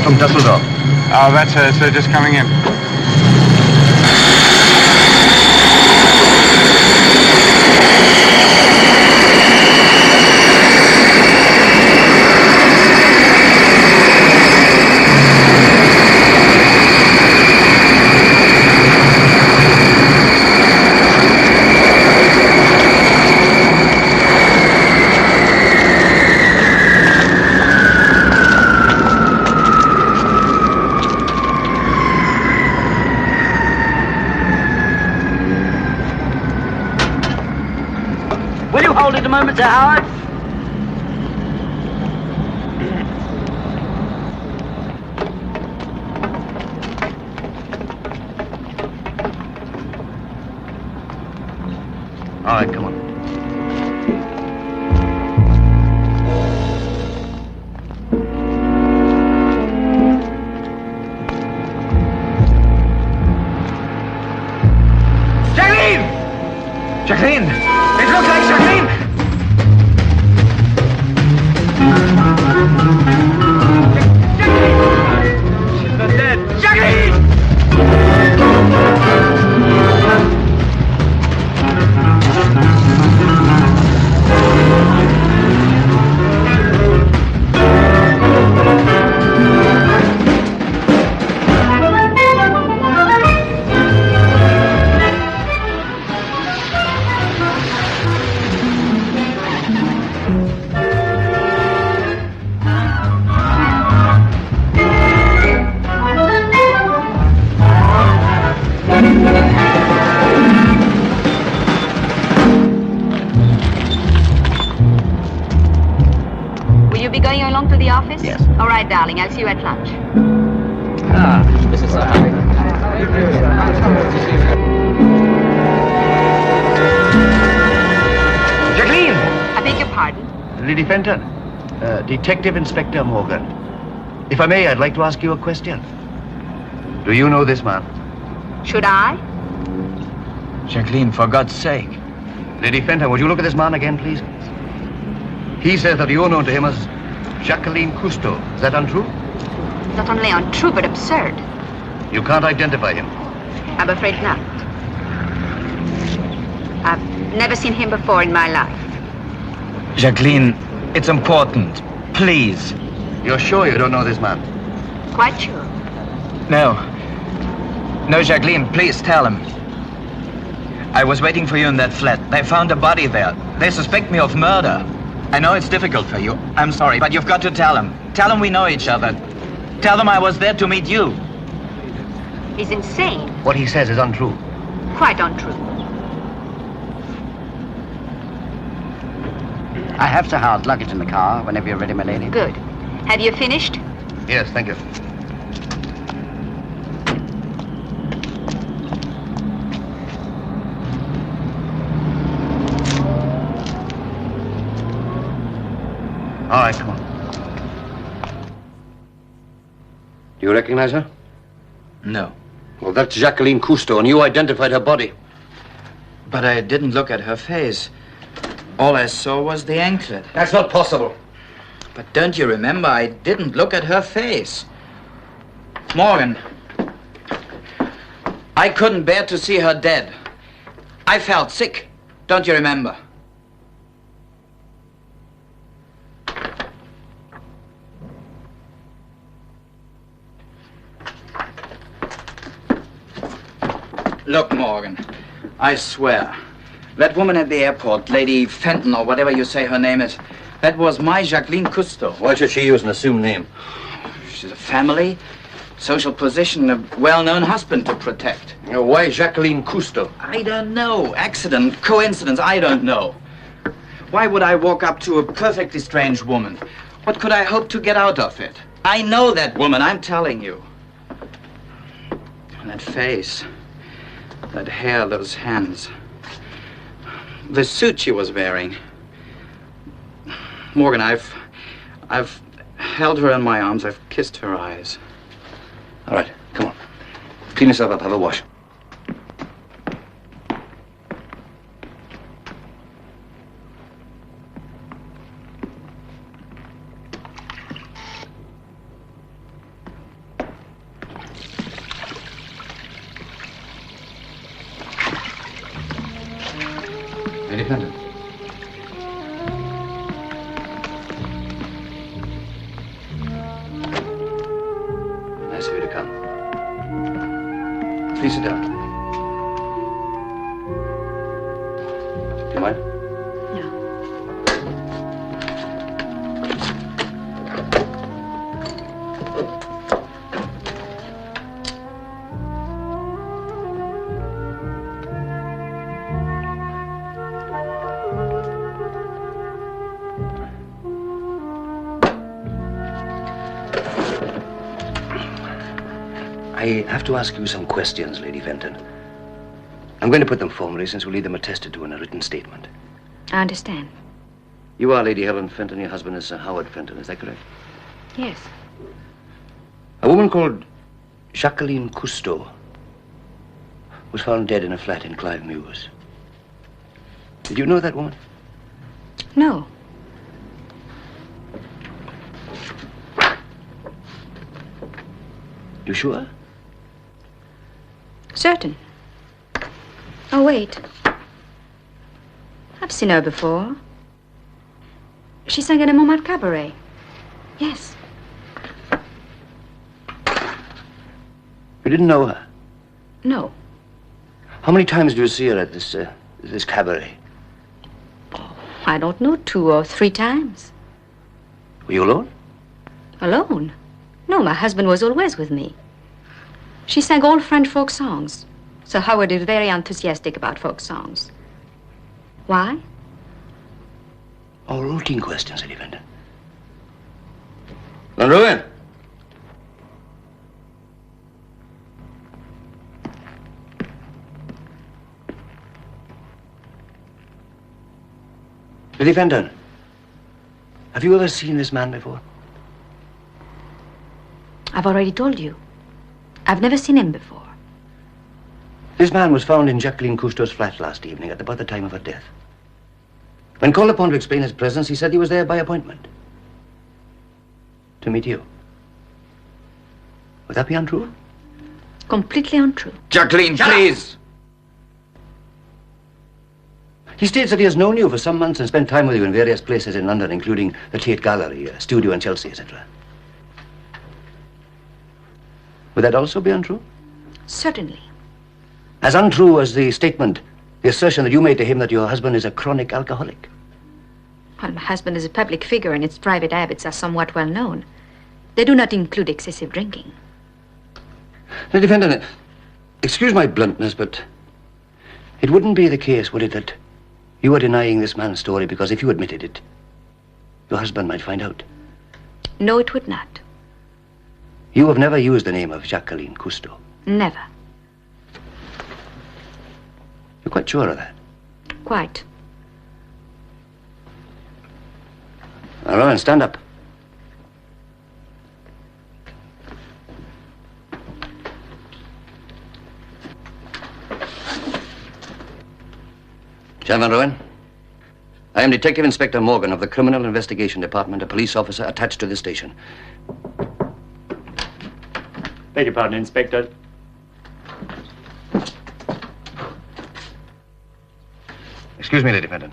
From Dusseldorf. Oh, that's her, sir, just coming in. Mr. Howard? All right, come on. Jacqueline! It looks like Jacqueline! She's not dead. Jacqueline! Yes. All right, darling. I'll see you at lunch. This is Jacqueline! I beg your pardon? Lady Fenton, Detective Inspector Morgan. If I may, I'd like to ask you a question. Do you know this man? Should I? Jacqueline, for God's sake. Lady Fenton, would you look at this man again, please? He says that you're known to him as Jacqueline Cousteau. Is that untrue? Not only untrue, but absurd. You can't identify him. I'm afraid not. I've never seen him before in my life. Jacqueline, it's important. Please. You're sure you don't know this man? Quite sure. No. No, Jacqueline, please tell him. I was waiting for you in that flat. They found a body there. They suspect me of murder. I know it's difficult for you. I'm sorry, but you've got to tell him. Tell him we know each other. Tell them I was there to meet you. He's insane. What he says is untrue. Quite untrue. I have Sir Howard's luggage in the car whenever you're ready, my lady. Good. Have you finished? Yes, thank you. All right, come on. Do you recognize her? No. Well, that's Jacqueline Cousteau, and you identified her body. But I didn't look at her face. All I saw was the anklet. That's not possible. But don't you remember, I didn't look at her face. Morgan, I couldn't bear to see her dead. I felt sick. Don't you remember? Look, Morgan, I swear, that woman at the airport, Lady Fenton, or whatever you say her name is, that was my Jacqueline Cousteau. Why should she use an assumed name? She's a family, social position, a well-known husband to protect. Why Jacqueline Cousteau? I don't know. Accident, coincidence, I don't know. Why would I walk up to a perfectly strange woman? What could I hope to get out of it? I know that woman, I'm telling you. And that face, that hair, those hands. The suit she was wearing. Morgan, I've held her in my arms. I've kissed her eyes. All right, come on. Clean yourself up, have a wash. Lady Fenton. Nice of you to come. Please sit down. Do you mind? I have to ask you some questions, Lady Fenton. I'm going to put them formally since we'll need them attested to in a written statement. I understand. You are Lady Helen Fenton. Your husband is Sir Howard Fenton. Is that correct? Yes. A woman called Jacqueline Cousteau was found dead in a flat in Clive Mews. Did you know that woman? No. You sure? Certain. Oh, wait. I've seen her before. She sang at a Montmartre cabaret. Yes. You didn't know her? No. How many times do you see her at this cabaret? I don't know, 2 or 3 times. Were you alone? Alone? No, my husband was always with me. She sang all French folk songs. Sir Howard is very enthusiastic about folk songs. Why? All routine questions, Lady Fenton. Van Rooyen. Lady Fenton, have you ever seen this man before? I've already told you. I've never seen him before. This man was found in Jacqueline Cousteau's flat last evening at about the time of her death. When called upon to explain his presence, he said he was there by appointment. To meet you. Would that be untrue? Completely untrue. Jacqueline, please! He states that he has known you for some months and spent time with you in various places in London, including the Tate Gallery, a studio in Chelsea, etc. Would that also be untrue? Certainly. As untrue as the statement, the assertion that you made to him that your husband is a chronic alcoholic. Well, my husband is a public figure and his private habits are somewhat well known. They do not include excessive drinking. Lady Fenton, excuse my bluntness, but it wouldn't be the case, would it, that you are denying this man's story because if you admitted it, your husband might find out? No, it would not. You have never used the name of Jacqueline Cousteau. Never. You're quite sure of that? Quite. All right, stand up. Jean Van Rooyen, I am Detective Inspector Morgan of the Criminal Investigation Department, a police officer attached to this station. Beg your pardon, Inspector. Excuse me, Lady Fenton.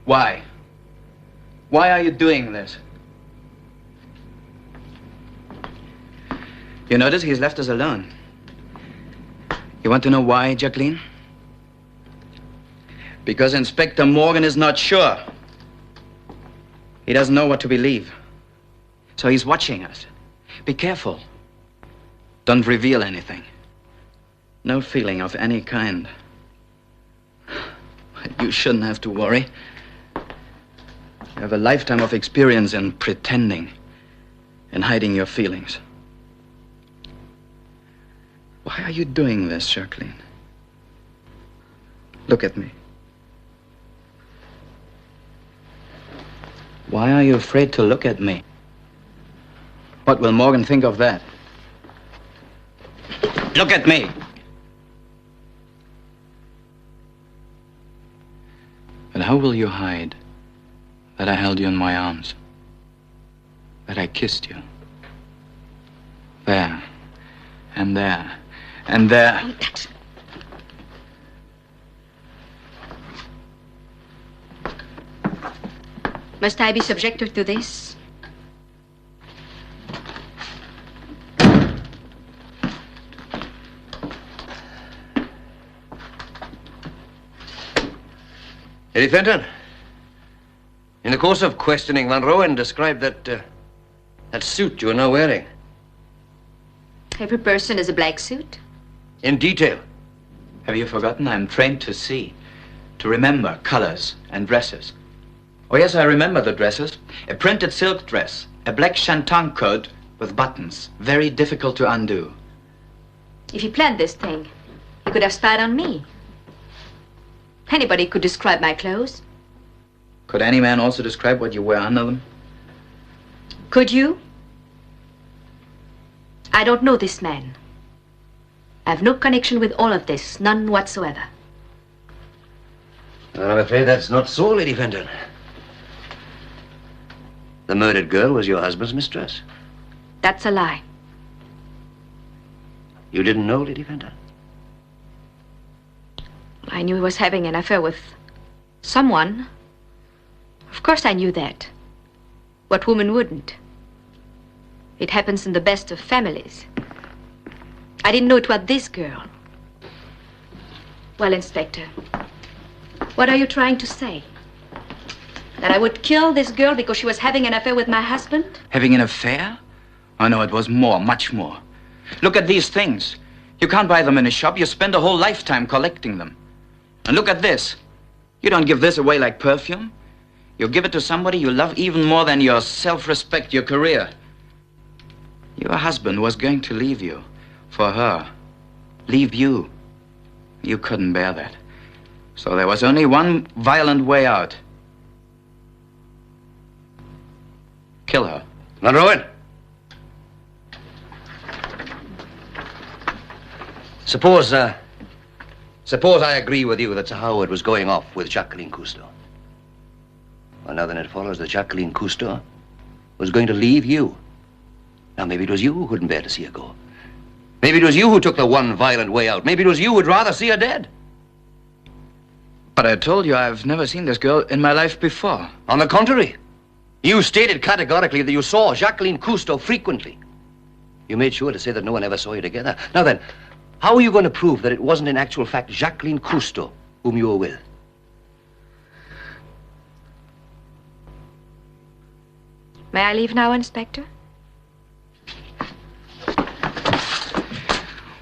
Why? Why are you doing this? You notice he's left us alone. You want to know why, Jacqueline? Because Inspector Morgan is not sure. He doesn't know what to believe. So he's watching us. Be careful. Don't reveal anything. No feeling of any kind. You shouldn't have to worry. You have a lifetime of experience in pretending and hiding your feelings. Why are you doing this, Jacqueline? Look at me. Why are you afraid to look at me? What will Morgan think of that? Look at me! But how will you hide that I held you in my arms? That I kissed you? There, and there, and there. Don't touch. Must I be subjected to this? Lady Fenton, in the course of questioning, Van Rooyen described that suit you are now wearing. Every person has a black suit. In detail. Have you forgotten? I'm trained to see, to remember colors and dresses. Oh, yes, I remember the dresses. A printed silk dress, a black shantung coat with buttons, very difficult to undo. If he planned this thing, he could have spied on me. Anybody could describe my clothes. Could any man also describe what you wear under them? Could you? I don't know this man. I have no connection with all of this, none whatsoever. Well, I'm afraid that's not so, Lady Fenton. The murdered girl was your husband's mistress. That's a lie. You didn't know, Lady Fenton? I knew he was having an affair with someone. Of course I knew that. What woman wouldn't? It happens in the best of families. I didn't know it was this girl. Well, Inspector, what are you trying to say? That I would kill this girl because she was having an affair with my husband? Having an affair? Oh, no, it was more, much more. Look at these things. You can't buy them in a shop. You spend a whole lifetime collecting them. And look at this. You don't give this away like perfume. You give it to somebody you love even more than your self-respect, your career. Your husband was going to leave you for her. Leave you. You couldn't bear that. So there was only one violent way out. Kill her. Monroe. Suppose I agree with you that Sir Howard was going off with Jacqueline Cousteau. Well, now then it follows that Jacqueline Cousteau was going to leave you. Now, maybe it was you who couldn't bear to see her go. Maybe it was you who took the one violent way out. Maybe it was you who'd rather see her dead. But I told you I've never seen this girl in my life before. On the contrary, you stated categorically that you saw Jacqueline Cousteau frequently. You made sure to say that no one ever saw you together. Now then, how are you going to prove that it wasn't in actual fact Jacqueline Cousteau whom you were with? May I leave now, Inspector?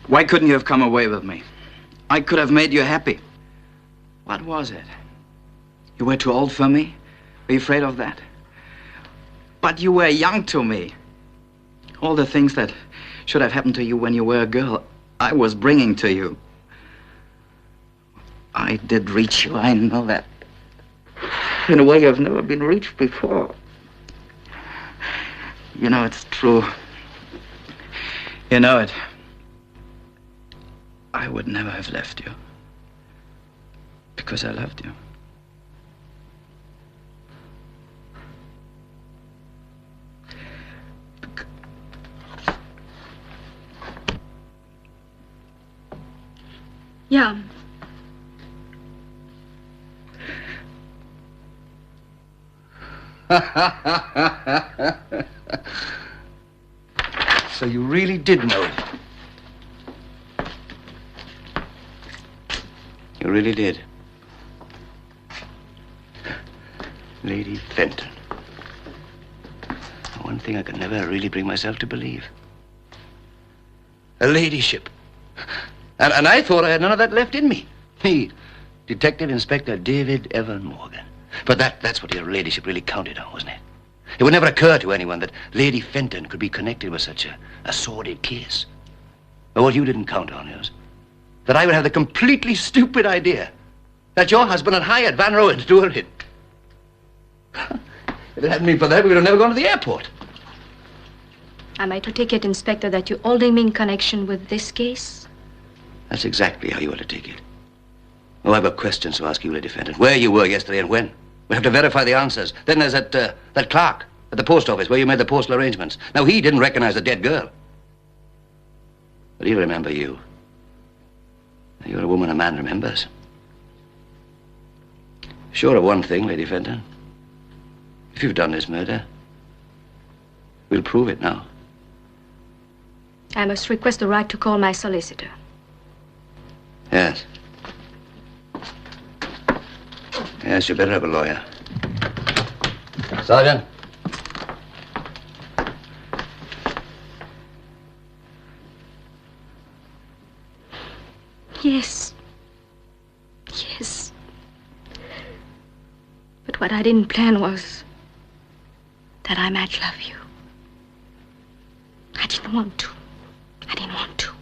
Why couldn't you have come away with me? I could have made you happy. What was it? You were too old for me? Were you afraid of that? But you were young to me. All the things that should have happened to you when you were a girl, I was bringing to you. I did reach you, I know that. In a way I've never been reached before. You know it's true. You know it. I would never have left you. Because I loved you. Yeah. So you really did know it. You really did. Lady Fenton. One thing I could never really bring myself to believe. A ladyship. And I thought I had none of that left in me. Me, Detective Inspector David Evan Morgan. But that's what your ladyship really counted on, wasn't it? It would never occur to anyone that Lady Fenton could be connected with such a sordid case. But what you didn't count on is that I would have the completely stupid idea that your husband had hired Van Rowan to do her in. If it hadn't been for that, we would have never gone to the airport. Am I to take it, Inspector, that you're holding me in connection with this case? That's exactly how you ought to take it. Oh, I've got questions to ask you, Lady Fenton. Where you were yesterday and when. We have to verify the answers. Then there's that clerk at the post office where you made the postal arrangements. Now, he didn't recognize the dead girl. But he'll remember you. You're a woman a man remembers. Sure of one thing, Lady Fenton. If you've done this murder, we'll prove it now. I must request the right to call my solicitor. Yes. Yes, you better have a lawyer. Sergeant. Yes. Yes. But what I didn't plan was that I might love you. I didn't want to. I didn't want to.